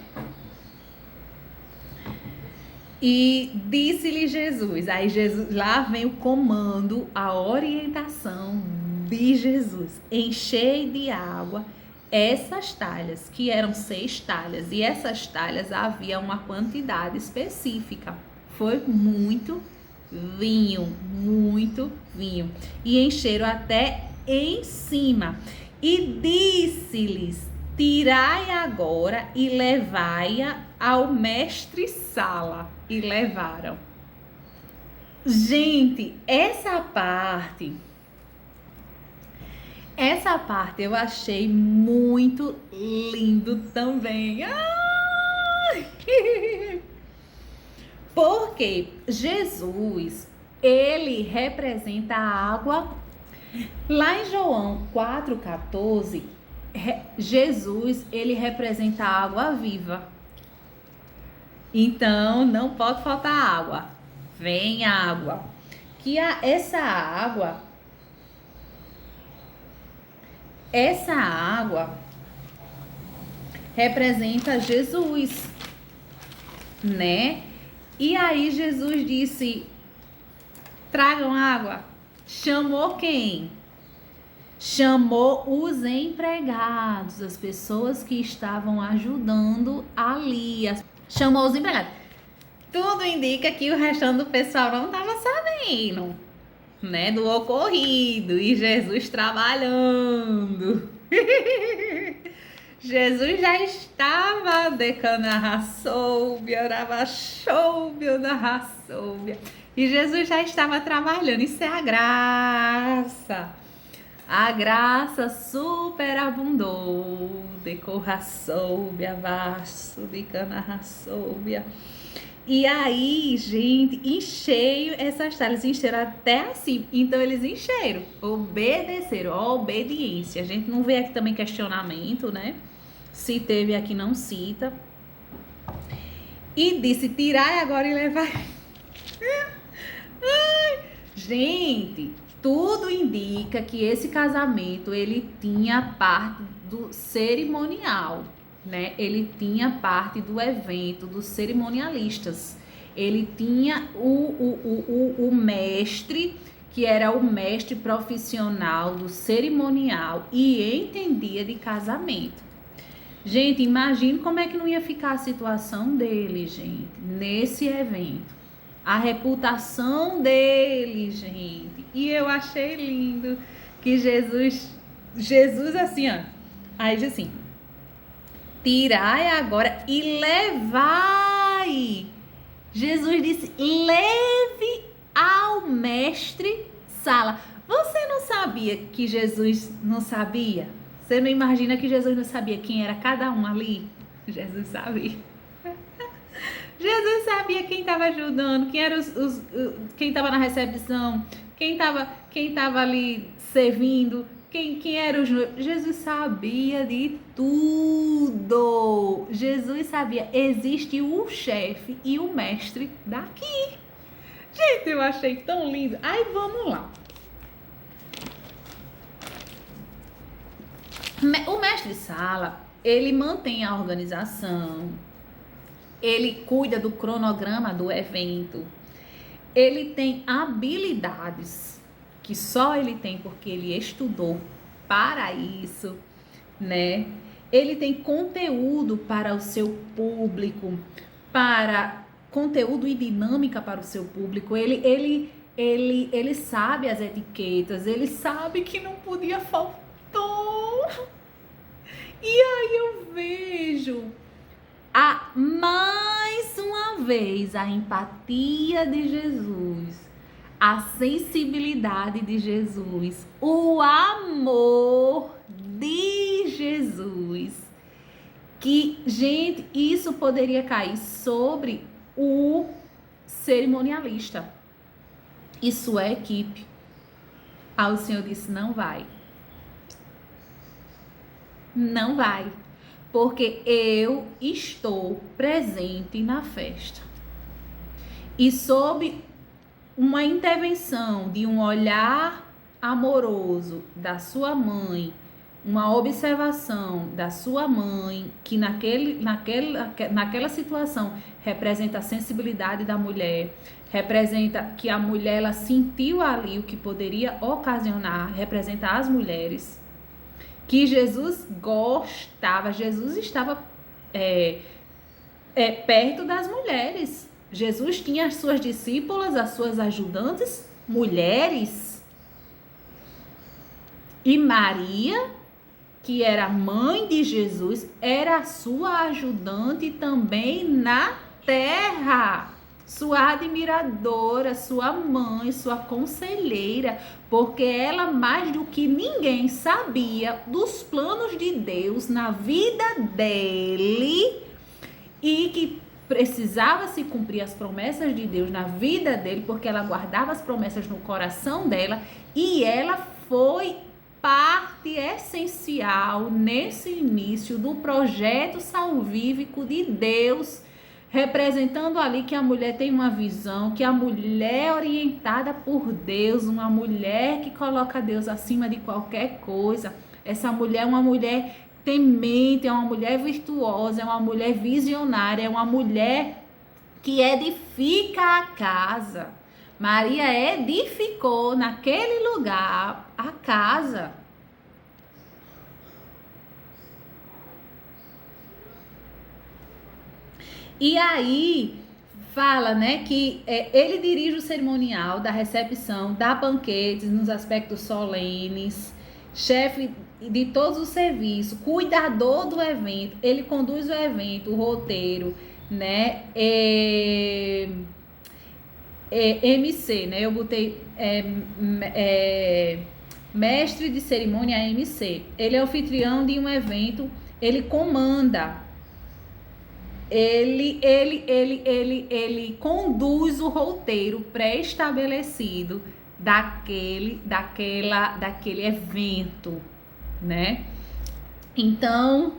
E disse-lhe Jesus, aí Jesus, lá vem o comando, a orientação de Jesus, enchei de água essas talhas, que eram 6 talhas, e essas talhas havia uma quantidade específica, foi muito vinho, e encheram até em cima. E disse-lhes, tirai agora e levai-a ao mestre-sala. E levaram. Gente, essa parte eu achei muito lindo também. Porque Jesus, ele representa a água Lá em João 4,14, Jesus, ele representa a água viva. Então, não pode faltar água. Vem água. Essa água representa Jesus, né? E aí Jesus disse: tragam água. Chamou quem? Chamou os empregados, as pessoas que estavam ajudando ali. Chamou os empregados. Tudo indica que o restante do pessoal não estava sabendo, né, do ocorrido, e Jesus trabalhando. Jesus já estava decana raçoubia, orava choubia na raçoubia. E Jesus já estava trabalhando. Isso é a graça. A graça superabundou. Decorra raçoubia, vasto, decana raçoubia. E aí, gente, encheram essas talhas, encheram até assim. Então, eles encheram, obedeceram, ó, obediência. A gente não vê aqui também questionamento, né? Se teve aqui, não cita. E disse: tirai agora e levai. Gente, tudo indica que esse casamento, ele tinha parte do cerimonial, né? Ele tinha parte do evento, dos cerimonialistas. Ele tinha o mestre, que era o mestre profissional do cerimonial e entendia de casamento. Gente, imagine como é que não ia ficar a situação dele, gente, nesse evento. A reputação dele, gente. E eu achei lindo que Jesus assim, ó. Aí diz assim: tirai agora e levai. Jesus disse: leve ao mestre sala. Você não sabia que Jesus não sabia? Você não imagina que Jesus não sabia quem era cada um ali? Jesus sabia. Jesus sabia quem estava ajudando, quem era quem estava na recepção, quem estava ali servindo, quem era os noivos. Jesus sabia de tudo. Jesus sabia. Existe o chefe e o mestre daqui. Gente, eu achei tão lindo. Aí vamos lá. O mestre sala, ele mantém a organização, ele cuida do cronograma do evento, ele tem habilidades que só ele tem porque ele estudou para isso, né? Ele tem conteúdo para o seu público, para conteúdo e dinâmica para o seu público. Ele sabe as etiquetas, ele sabe que não podia faltar. E aí eu vejo mais uma vez a empatia de Jesus, a sensibilidade de Jesus, o amor de Jesus. Que, gente, isso poderia cair sobre o cerimonialista e sua equipe. Aí o Senhor disse: não vai. Não vai, porque eu estou presente na festa. E sob uma intervenção de um olhar amoroso da sua mãe, uma observação da sua mãe, que naquela situação representa a sensibilidade da mulher, representa que a mulher ela sentiu ali o que poderia ocasionar, representa as mulheres, que Jesus gostava, Jesus estava perto das mulheres. Jesus tinha as suas discípulas, as suas ajudantes, mulheres. E Maria, que era mãe de Jesus, era a sua ajudante também na terra. Sua admiradora, sua mãe, sua conselheira, porque ela mais do que ninguém sabia dos planos de Deus na vida dele e que precisava se cumprir as promessas de Deus na vida dele, porque ela guardava as promessas no coração dela e ela foi parte essencial nesse início do projeto salvífico de Deus, representando ali que a mulher tem uma visão, que a mulher é orientada por Deus, uma mulher que coloca Deus acima de qualquer coisa. Essa mulher é uma mulher temente, é uma mulher virtuosa, é uma mulher visionária, é uma mulher que edifica a casa. Maria edificou naquele lugar a casa. E aí fala, né, que ele dirige o cerimonial da recepção, dá banquetes nos aspectos solenes, chefe de todos os serviços, cuidador do evento, ele conduz o evento, o roteiro, né, MC, né, eu botei mestre de cerimônia MC, ele é anfitrião de um evento, ele comanda, ele conduz o roteiro pré-estabelecido daquele evento, né? Então,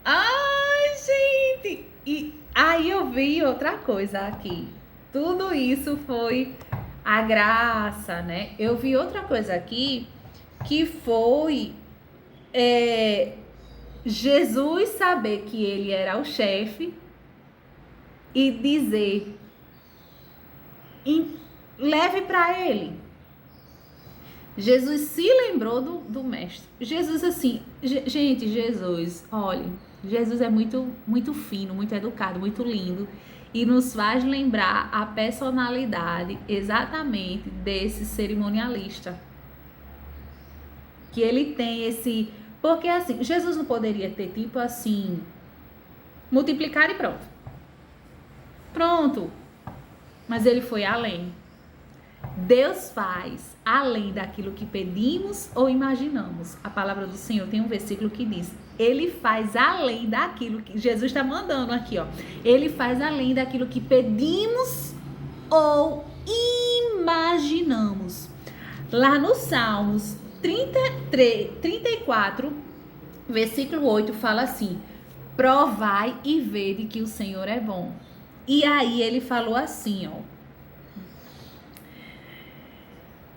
ai, gente, e aí eu vi outra coisa aqui. Tudo isso foi a graça, né? Eu vi outra coisa aqui que foi Jesus saber que ele era o chefe e dizer, leve para ele. Jesus se lembrou do mestre. Jesus assim, gente, Jesus, olha, Jesus é muito, muito fino, muito educado, muito lindo e nos faz lembrar a personalidade exatamente desse cerimonialista. Que ele tem esse... Porque assim, Jesus não poderia ter tipo assim, multiplicar e pronto. Pronto. Mas ele foi além. Deus faz além daquilo que pedimos ou imaginamos. A palavra do Senhor tem um versículo que diz, ele faz além daquilo que... Jesus está mandando aqui, ó. Ele faz além daquilo que pedimos ou imaginamos. Lá no Salmos 34, versículo 8, fala assim, provai e vede que o Senhor é bom. E aí ele falou assim, ó,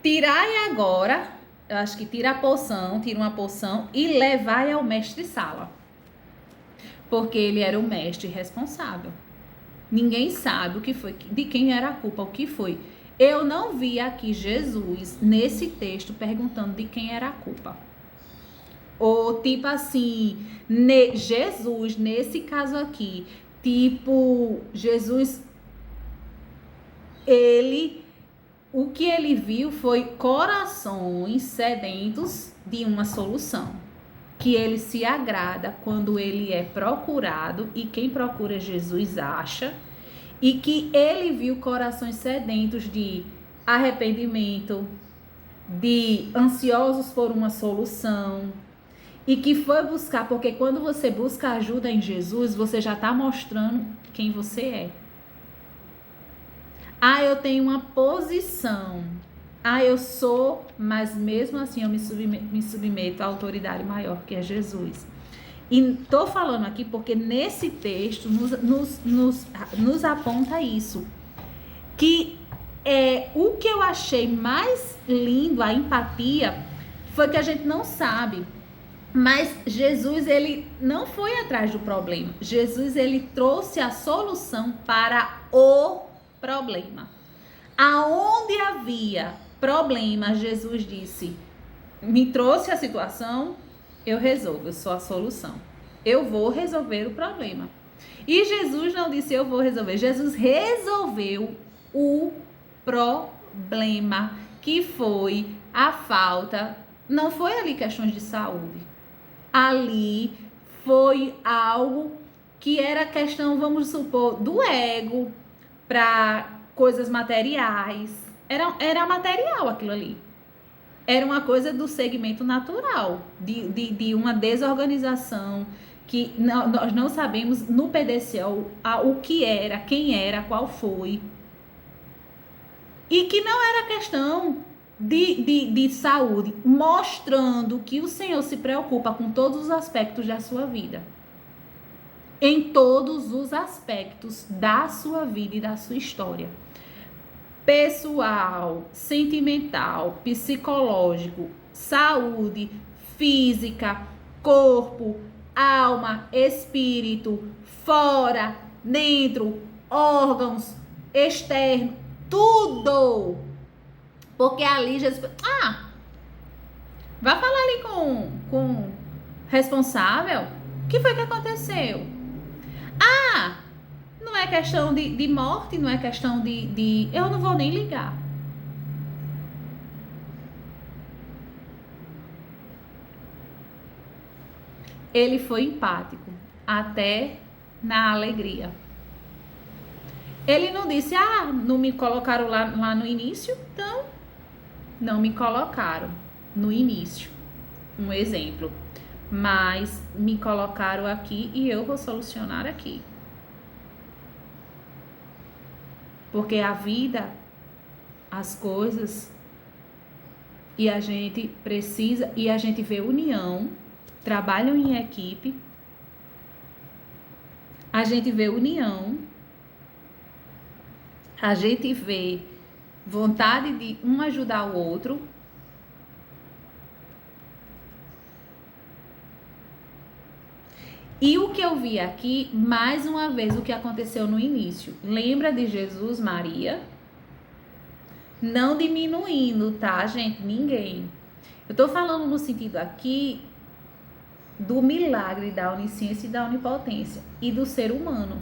tirai agora, eu acho que tira uma porção e levai ao mestre-sala. Porque ele era o mestre responsável. Ninguém sabe o que foi, de quem era a culpa, o que foi. Eu não vi aqui Jesus, nesse texto, perguntando de quem era a culpa. Ou tipo assim, Jesus, nesse caso aqui, tipo, Jesus, o que ele viu foi corações sedentos de uma solução. Que ele se agrada quando ele é procurado e quem procura Jesus acha. E que ele viu corações sedentos de arrependimento, de ansiosos por uma solução, e que foi buscar, porque quando você busca ajuda em Jesus, você já está mostrando quem você é. Ah, eu tenho uma posição. Ah, eu sou, mas mesmo assim eu me submeto à autoridade maior, que é Jesus. E estou falando aqui porque nesse texto nos aponta isso. Que o que eu achei mais lindo, a empatia, foi que a gente não sabe. Mas Jesus, ele não foi atrás do problema. Jesus, ele trouxe a solução para o problema. Aonde havia problema, Jesus disse, me trouxe a situação, eu resolvo, eu sou a solução. Eu vou resolver o problema. E Jesus não disse eu vou resolver. Jesus resolveu o problema, que foi a falta. Não foi ali questões de saúde. Ali foi algo que era questão, vamos supor, do ego para coisas materiais. Era material aquilo ali. Era uma coisa do segmento natural, de uma desorganização que nós não sabemos no PDCO o que era, quem era, qual foi. E que não era questão de saúde, mostrando que o Senhor se preocupa com todos os aspectos da sua vida. Em todos os aspectos da sua vida e da sua história. Pessoal, sentimental, psicológico, saúde, física, corpo, alma, espírito, fora, dentro, órgãos, externo, tudo. Porque ali Jesus... vai falar ali com responsável. O que foi que aconteceu? Não é questão de morte, não é questão de... Eu não vou nem ligar. Ele foi empático, até na alegria. Ele não disse, não me colocaram lá no início, então não me colocaram no início. Um exemplo. Mas me colocaram aqui e eu vou solucionar aqui. Porque a vida, as coisas, e a gente precisa, e a gente vê união, trabalham em equipe, a gente vê união, a gente vê vontade de um ajudar o outro. E o que eu vi aqui, mais uma vez, o que aconteceu no início. Lembra de Jesus, Maria? Não diminuindo, tá, gente? Ninguém. Eu tô falando no sentido aqui do milagre da onisciência e da onipotência e do ser humano.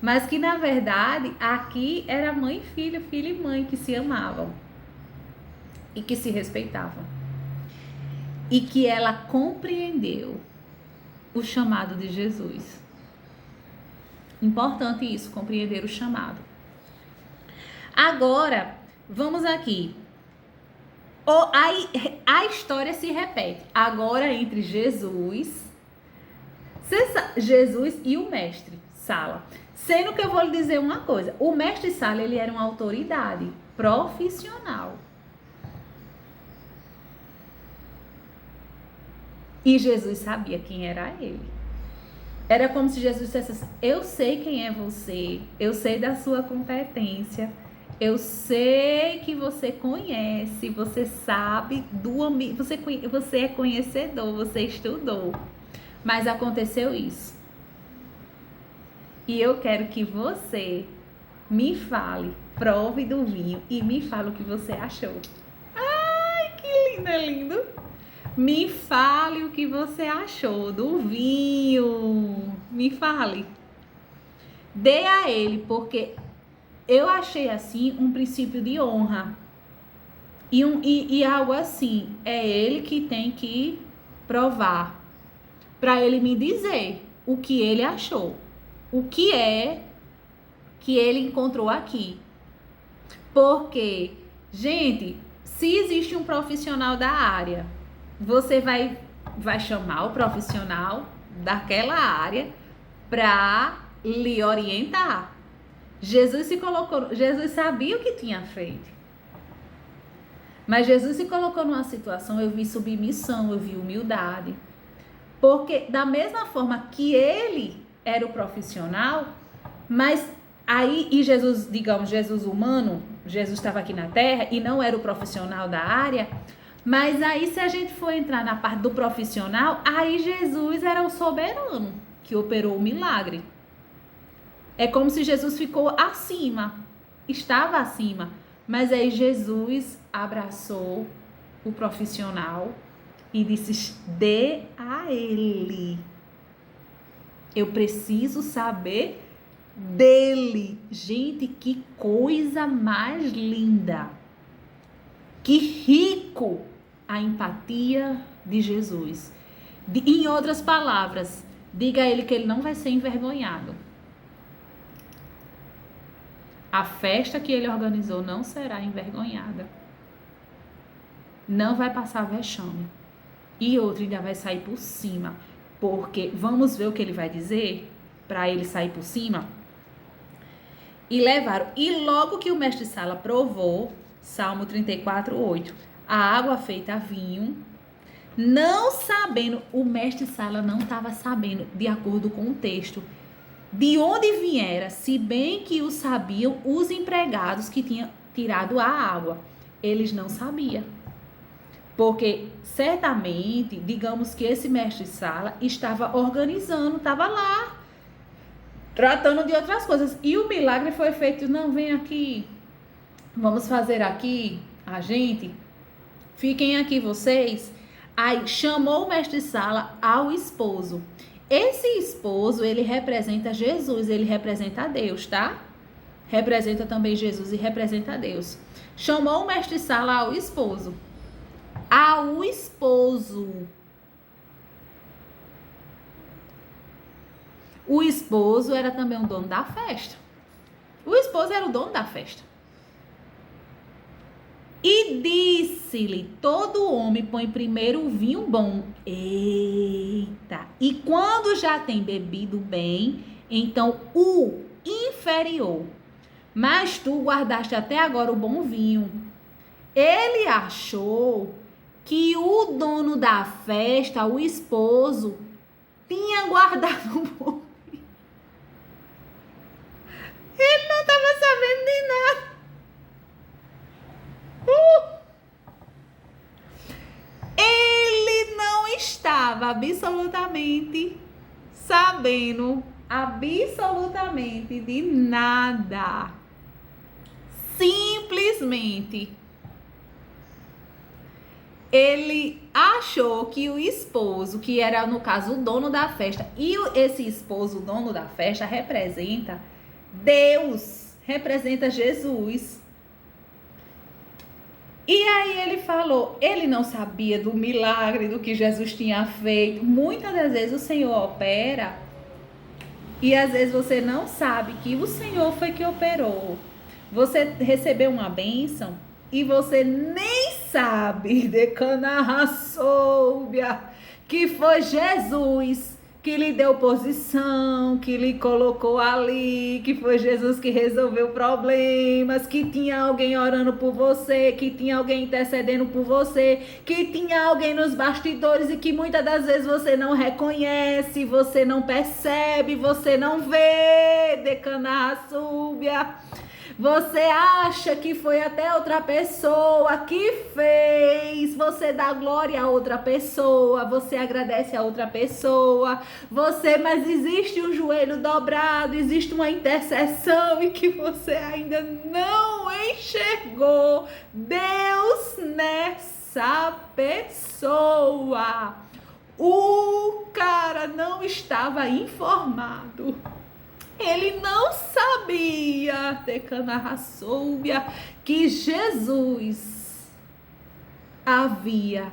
Mas que, na verdade, aqui era mãe e filho, filho e mãe que se amavam e que se respeitavam. E que ela compreendeu o chamado de Jesus. Importante isso, compreender o chamado. Agora, vamos aqui. A história se repete. Agora entre Jesus e o mestre Sala. Sendo que eu vou lhe dizer uma coisa. O mestre Sala, ele era uma autoridade profissional. E Jesus sabia quem era ele. Era como se Jesus dissesse assim, eu sei quem é você, eu sei da sua competência, eu sei que você conhece, você sabe do ambiente, você é conhecedor, você estudou. Mas aconteceu isso. E eu quero que você me fale, prove do vinho e me fale o que você achou. Ai, que lindo, é lindo. Me fale o que você achou do vinho. Me fale. Dê a ele, porque eu achei assim um princípio de honra. E algo assim, é ele que tem que provar. Para ele me dizer o que ele achou. O que é que ele encontrou aqui. Porque, gente, se existe um profissional da área, você vai chamar o profissional daquela área para lhe orientar. Jesus sabia o que tinha feito. Mas Jesus se colocou numa situação, eu vi submissão, eu vi humildade. Porque da mesma forma que ele era o profissional, mas aí, e Jesus, digamos, Jesus humano, Jesus estava aqui na terra e não era o profissional da área. Mas aí, se a gente for entrar na parte do profissional, aí Jesus era o soberano que operou o milagre. É como se Jesus ficou acima, estava acima. Mas aí Jesus abraçou o profissional e disse, dê a ele. Eu preciso saber dele. Gente, que coisa mais linda. Que rico a empatia de Jesus. Em outras palavras, diga a ele que ele não vai ser envergonhado. A festa que ele organizou não será envergonhada. Não vai passar vexame. E outro ainda vai sair por cima. Porque vamos ver o que ele vai dizer para ele sair por cima. E levaram. E logo que o mestre Sala provou, Salmo 34, 8. A água feita vinho, não sabendo, o mestre Sala não estava sabendo, de acordo com o texto, de onde viera, se bem que o sabiam os empregados que tinham tirado a água. Eles não sabiam. Porque, certamente, digamos que esse mestre Sala estava organizando, estava lá, tratando de outras coisas. E o milagre foi feito, não, vem aqui, vamos fazer aqui, a gente, fiquem aqui vocês. Aí chamou o mestre Sala ao esposo. Esse esposo, ele representa Jesus, ele representa a Deus, tá? Representa também Jesus e representa a Deus. Chamou o mestre Sala ao esposo. Ao esposo. O esposo era também o dono da festa. O esposo era o dono da festa. E disse-lhe, todo homem põe primeiro o vinho bom. Eita! E quando já tem bebido bem, então o inferior. Mas tu guardaste até agora o bom vinho. Ele achou que o dono da festa, o esposo, tinha guardado o bom vinho. Ele não estava sabendo de nada. Ele não estava absolutamente sabendo absolutamente de nada. Simplesmente ele achou que o esposo, que era no caso o dono da festa, e esse esposo, o dono da festa, representa Deus, representa Jesus. E aí ele falou, ele não sabia do milagre, do que Jesus tinha feito. Muitas das vezes o Senhor opera e às vezes você não sabe que o Senhor foi que operou. Você recebeu uma bênção e você nem sabe, decanarraçoubia, que foi Jesus que lhe deu posição, que lhe colocou ali, que foi Jesus que resolveu problemas, que tinha alguém orando por você, que tinha alguém intercedendo por você, que tinha alguém nos bastidores e que muitas das vezes você não reconhece, você não percebe, você não vê, decanarraçoubia. Você acha que foi até outra pessoa que fez, você dá glória a outra pessoa, você agradece a outra pessoa, mas existe um joelho dobrado, existe uma intercessão e que você ainda não enxergou Deus nessa pessoa. O cara não estava informado. Ele não sabia, decanarraçoubia, que Jesus havia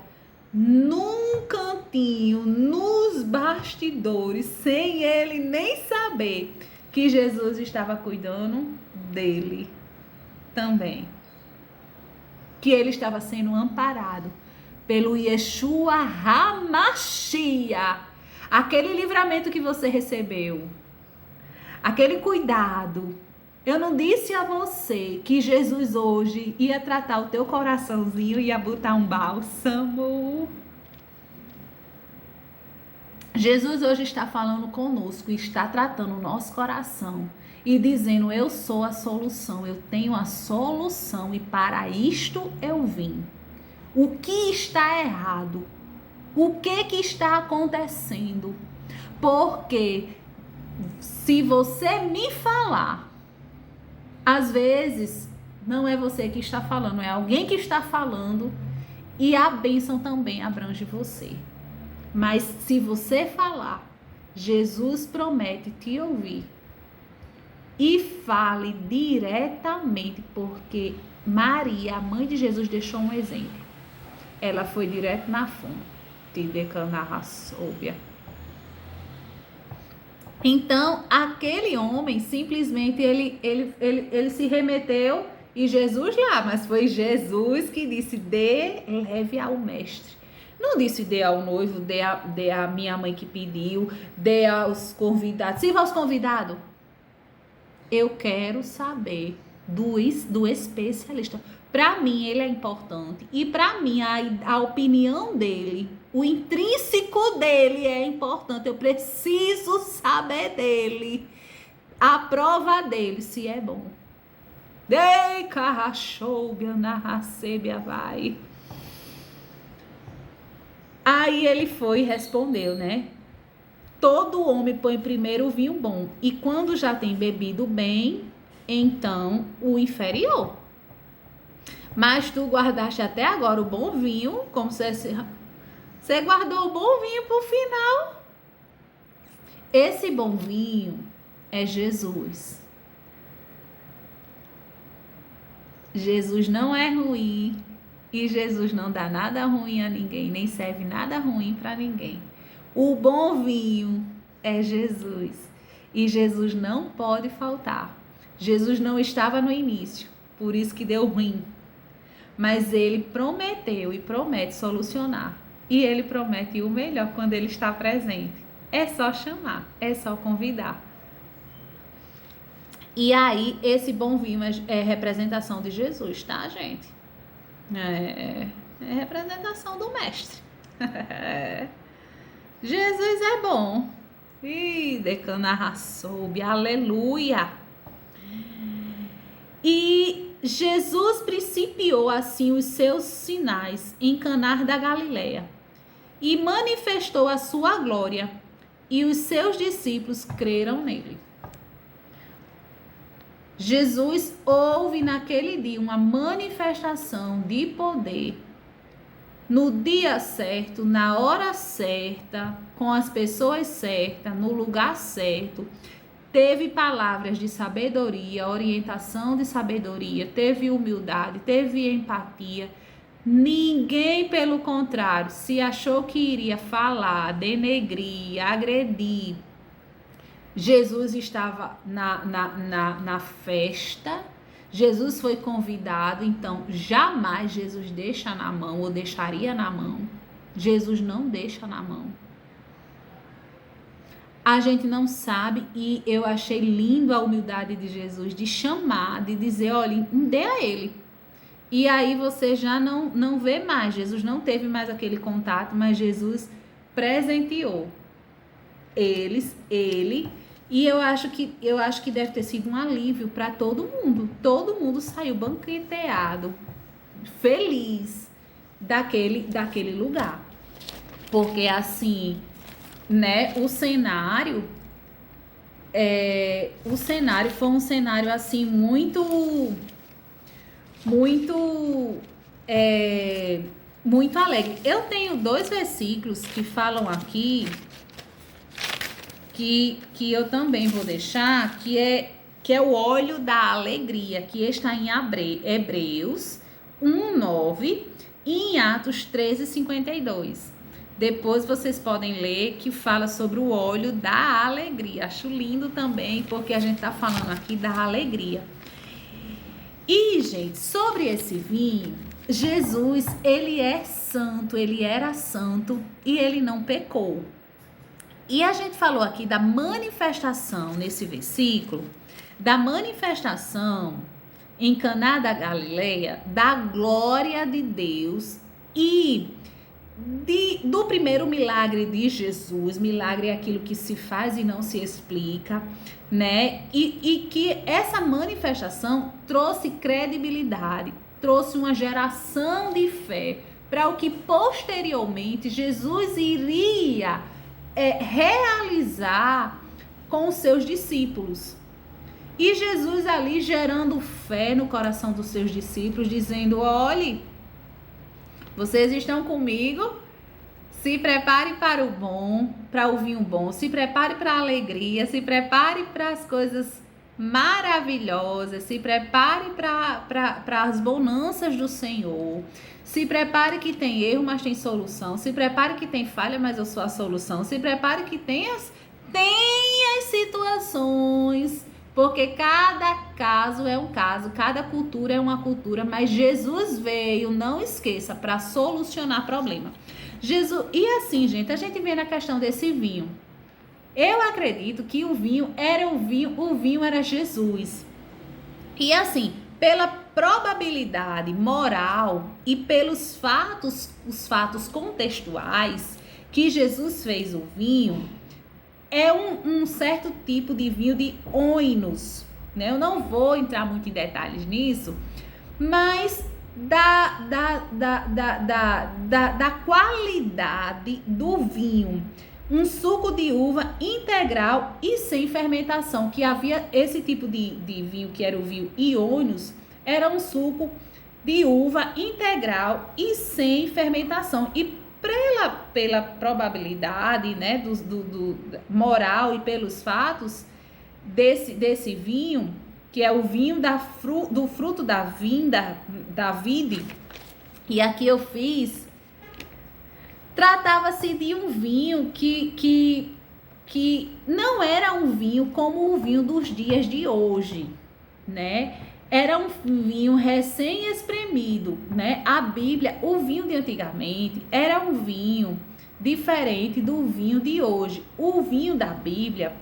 num cantinho, nos bastidores, sem ele nem saber, que Jesus estava cuidando dele também. Que ele estava sendo amparado pelo Yeshua HaMashiach. Aquele livramento que você recebeu. Aquele cuidado. Eu não disse a você que Jesus hoje ia tratar o teu coraçãozinho, ia botar um bálsamo. Jesus hoje está falando conosco, está tratando o nosso coração e dizendo, eu sou a solução, eu tenho a solução e para isto eu vim. O que está errado? O que está acontecendo? Porque se você me falar, às vezes não é você que está falando, é alguém que está falando e a bênção também abrange você. Mas se você falar, Jesus promete te ouvir. E fale diretamente, porque Maria, a mãe de Jesus, deixou um exemplo. Ela foi direto na fonte, decanarraçoubia. Então, aquele homem, simplesmente, ele se remeteu e Jesus lá, mas foi Jesus que disse, leve ao mestre. Não disse dê ao noivo, dê a minha mãe que pediu, dê aos convidados. Sirva aos convidados. Eu quero saber do especialista. Para mim, ele é importante. E para mim, a opinião dele, o intrínseco dele é importante. Eu preciso saber dele. A prova dele, se é bom. Dei carrachou, narracebia vai. Aí ele foi e respondeu, né? Todo homem põe primeiro o vinho bom, e quando já tem bebido bem, então o inferior. Mas tu guardaste até agora o bom vinho, como você guardou o bom vinho para o final. Esse bom vinho é Jesus. Jesus não é ruim. E Jesus não dá nada ruim a ninguém, nem serve nada ruim para ninguém. O bom vinho é Jesus. E Jesus não pode faltar. Jesus não estava no início, por isso que deu ruim. Mas ele prometeu e promete solucionar. E ele promete o melhor quando ele está presente. É só chamar, é só convidar. E aí, esse bom vinho é representação de Jesus, tá, gente? É representação do mestre. Jesus é bom. Ih, decana soube, aleluia. E Jesus principiou assim os seus sinais em Caná da Galileia e manifestou a sua glória, e os seus discípulos creram nele. Jesus houve naquele dia uma manifestação de poder, no dia certo, na hora certa, com as pessoas certas, no lugar certo. Teve palavras de sabedoria, orientação de sabedoria, teve humildade, teve empatia. Ninguém, pelo contrário, se achou que iria falar, denegrir, agredir. Jesus estava na festa, Jesus foi convidado, então jamais Jesus deixa na mão ou deixaria na mão. Jesus não deixa na mão. A gente não sabe, e eu achei lindo a humildade de Jesus de chamar, de dizer, olha, dê a ele. E aí você já não vê mais, Jesus não teve mais aquele contato, mas Jesus presenteou ele. E eu acho que deve ter sido um alívio para todo mundo. Todo mundo saiu banqueteado, feliz daquele lugar. Porque assim, né, o cenário foi um cenário assim muito alegre. Eu tenho 2 versículos que falam aqui que eu também vou deixar, que é o óleo da alegria, que está em Hebreus 1:9 e em Atos 13:52. Depois vocês podem ler, que fala sobre o óleo da alegria. Acho lindo também, porque a gente está falando aqui da alegria. E, gente, sobre esse vinho, Jesus, ele é santo, ele era santo e ele não pecou. E a gente falou aqui da manifestação nesse versículo, da manifestação em Caná da Galileia, da glória de Deus e do primeiro milagre de Jesus. Milagre é aquilo que se faz e não se explica, né? E que essa manifestação trouxe credibilidade, trouxe uma geração de fé para o que posteriormente Jesus iria realizar com os seus discípulos. E Jesus ali gerando fé no coração dos seus discípulos, dizendo, olhe, vocês estão comigo, se prepare para o bom, para o vinho bom, se prepare para a alegria, se prepare para as coisas maravilhosas, se prepare para as bonanças do Senhor, se prepare que tem erro, mas tem solução, se prepare que tem falha, mas eu sou a solução, se prepare que tem as situações, porque cada caso é um caso, cada cultura é uma cultura, mas Jesus veio, não esqueça, para solucionar problema. Jesus, e assim, gente, a gente vê na questão desse vinho. Eu acredito que o vinho era Jesus. E assim, pela probabilidade moral e pelos fatos, os fatos contextuais que Jesus fez o vinho, é um certo tipo de vinho de oinos, né? Eu não vou entrar muito em detalhes nisso, mas da qualidade do vinho, um suco de uva integral e sem fermentação, que havia esse tipo de vinho, que era o vinho Iônios, era um suco de uva integral e sem fermentação. E pela probabilidade, né, do moral e pelos fatos desse vinho, que é o vinho do fruto da vide, e aqui eu fiz, tratava-se de um vinho que não era um vinho como o vinho dos dias de hoje, né? Era um vinho recém-espremido, né? A Bíblia, o vinho de antigamente era um vinho diferente do vinho de hoje. O vinho da Bíblia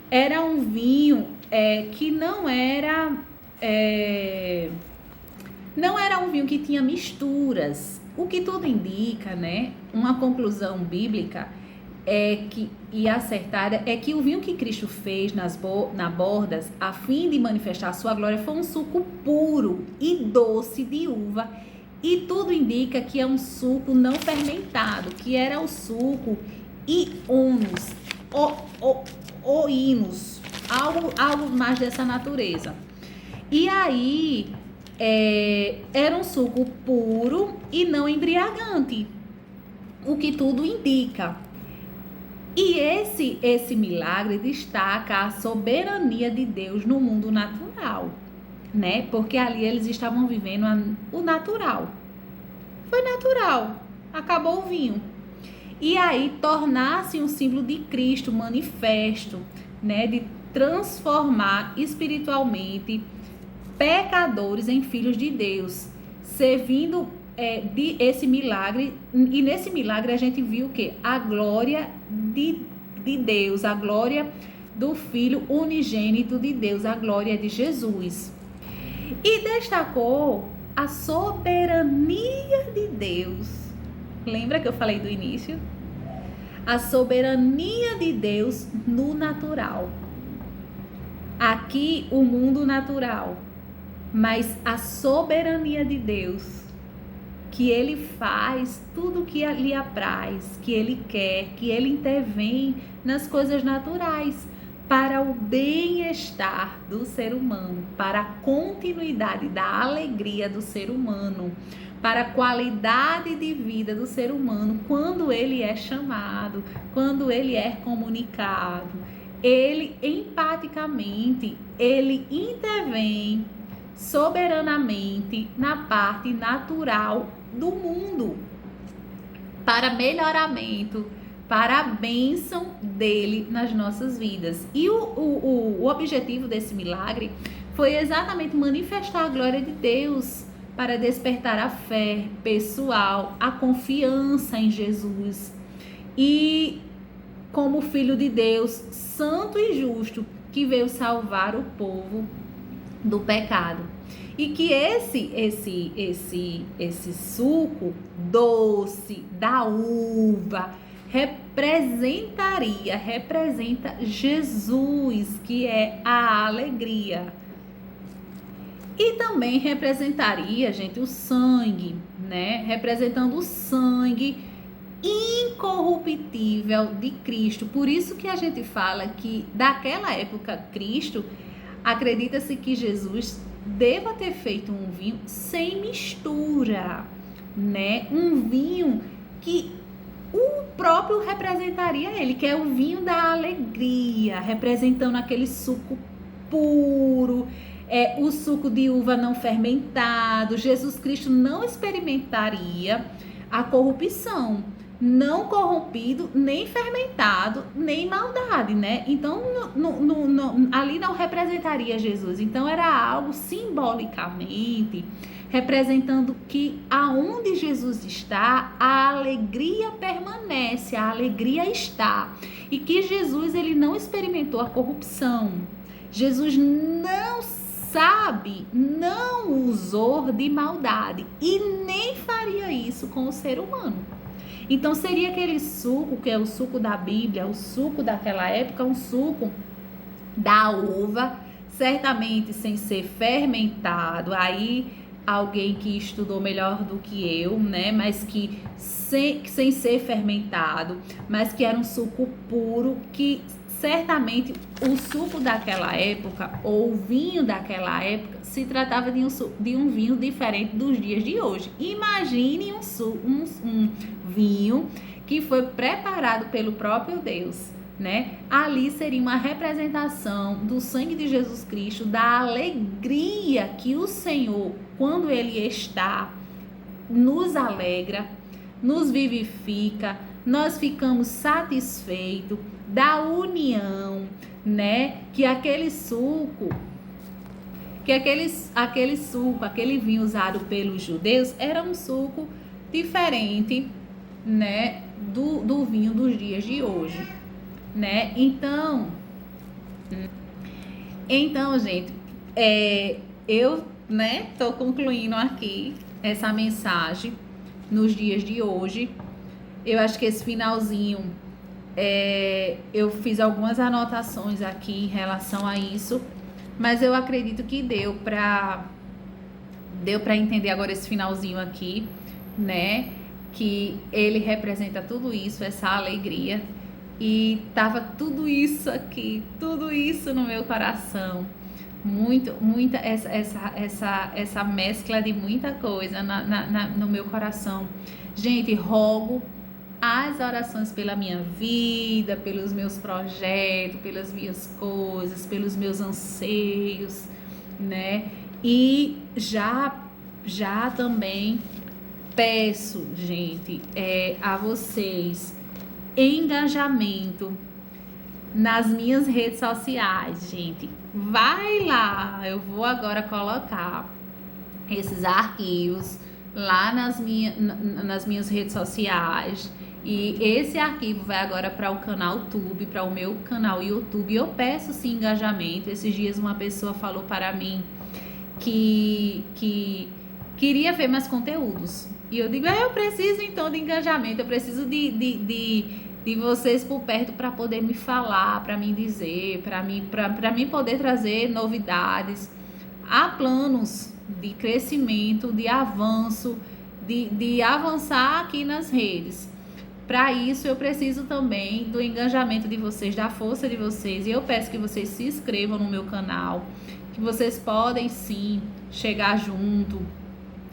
era um vinho que não era um vinho que tinha misturas. O que tudo indica, né? Uma conclusão bíblica e acertada é que o vinho que Cristo fez nas bordas, a fim de manifestar a sua glória, foi um suco puro e doce de uva, e tudo indica que é um suco não fermentado, que era o suco Iônios, oínos, algo mais dessa natureza. E aí era um suco puro e não embriagante, o que tudo indica. E esse milagre destaca a soberania de Deus no mundo natural, né? Porque ali eles estavam vivendo o natural. Foi natural, acabou o vinho. E aí tornar-se um símbolo de Cristo manifesto, né? De transformar espiritualmente pecadores em filhos de Deus, servindo de esse milagre. E nesse milagre a gente viu o quê? A glória de Deus, a glória do Filho unigênito de Deus, a glória de Jesus. E destacou a soberania de Deus. Lembra que eu falei do início? A soberania de Deus no natural. Aqui o mundo natural, mas a soberania de Deus, que Ele faz tudo o que lhe apraz, que Ele quer, que Ele intervém nas coisas naturais para o bem-estar do ser humano, para a continuidade da alegria do ser humano, para a qualidade de vida do ser humano, quando ele é chamado, quando ele é comunicado. Ele empaticamente, ele intervém soberanamente na parte natural do mundo, para melhoramento, para a bênção dele nas nossas vidas. E o objetivo desse milagre foi exatamente manifestar a glória de Deus, para despertar a fé pessoal, a confiança em Jesus, e como Filho de Deus, santo e justo, que veio salvar o povo do pecado. E que esse suco doce da uva representa Jesus, que é a alegria. E também representaria, gente, o sangue, né? Representando o sangue incorruptível de Cristo. Por isso que a gente fala que daquela época Cristo, acredita-se que Jesus deva ter feito um vinho sem mistura, né? Um vinho que o próprio representaria ele, que é o vinho da alegria, representando aquele suco puro, o suco de uva não fermentado. Jesus Cristo não experimentaria a corrupção, não corrompido, nem fermentado, nem maldade, né? Então, ali não representaria Jesus. Então, era algo simbolicamente representando que aonde Jesus está, a alegria permanece, a alegria está. E que Jesus, ele não experimentou a corrupção. Jesus não sabe, não usou de maldade e nem faria isso com o ser humano. Então seria aquele suco, que é o suco da Bíblia, o suco daquela época, um suco da uva, certamente sem ser fermentado. Aí alguém que estudou melhor do que eu, né, mas que sem ser fermentado, mas que era um suco puro, que certamente o suco daquela época, ou o vinho daquela época, se tratava de um vinho diferente dos dias de hoje. Imagine um vinho que foi preparado pelo próprio Deus, né? Ali seria uma representação do sangue de Jesus Cristo, da alegria que o Senhor, quando Ele está, nos alegra, nos vivifica, nós ficamos satisfeitos, da união, né? Que aquele suco, aquele vinho usado pelos judeus era um suco diferente, né? Do vinho dos dias de hoje, né? Então, gente, eu, né, tô concluindo aqui essa mensagem nos dias de hoje. Eu acho que esse finalzinho, eu fiz algumas anotações aqui em relação a isso, mas eu acredito que deu para entender agora esse finalzinho aqui, né? Que ele representa tudo isso, essa alegria, e tava tudo isso aqui, tudo isso no meu coração, muita essa mescla de muita coisa no meu coração. Gente, rogo as orações pela minha vida, pelos meus projetos, pelas minhas coisas, pelos meus anseios, né? E já também peço, gente, a vocês engajamento nas minhas redes sociais, gente. Vai lá, eu vou agora colocar esses arquivos lá nas minhas redes sociais. E esse arquivo vai agora para o canal YouTube, para o meu canal YouTube. Eu peço sim engajamento. Esses dias uma pessoa falou para mim que queria ver mais conteúdos. E eu digo, eu preciso então de engajamento, eu preciso de vocês por perto para poder me falar, para me dizer, para mim poder trazer novidades. Há planos de crescimento, de avanço, de avançar aqui nas redes. Para isso, eu preciso também do engajamento de vocês, da força de vocês. E eu peço que vocês se inscrevam no meu canal, que vocês podem sim chegar junto.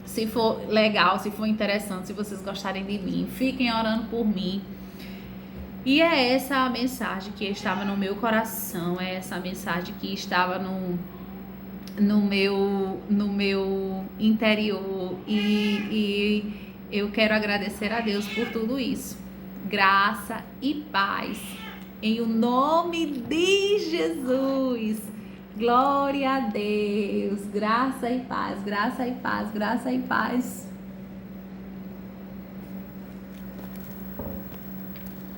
Se for legal, se for interessante, se vocês gostarem de mim, fiquem orando por mim. E é essa a mensagem que estava no meu coração, é essa mensagem que estava no meu interior. E eu quero agradecer a Deus por tudo isso. Graça e paz, em o nome de Jesus. Glória a Deus, graça e paz, graça e paz, graça e paz.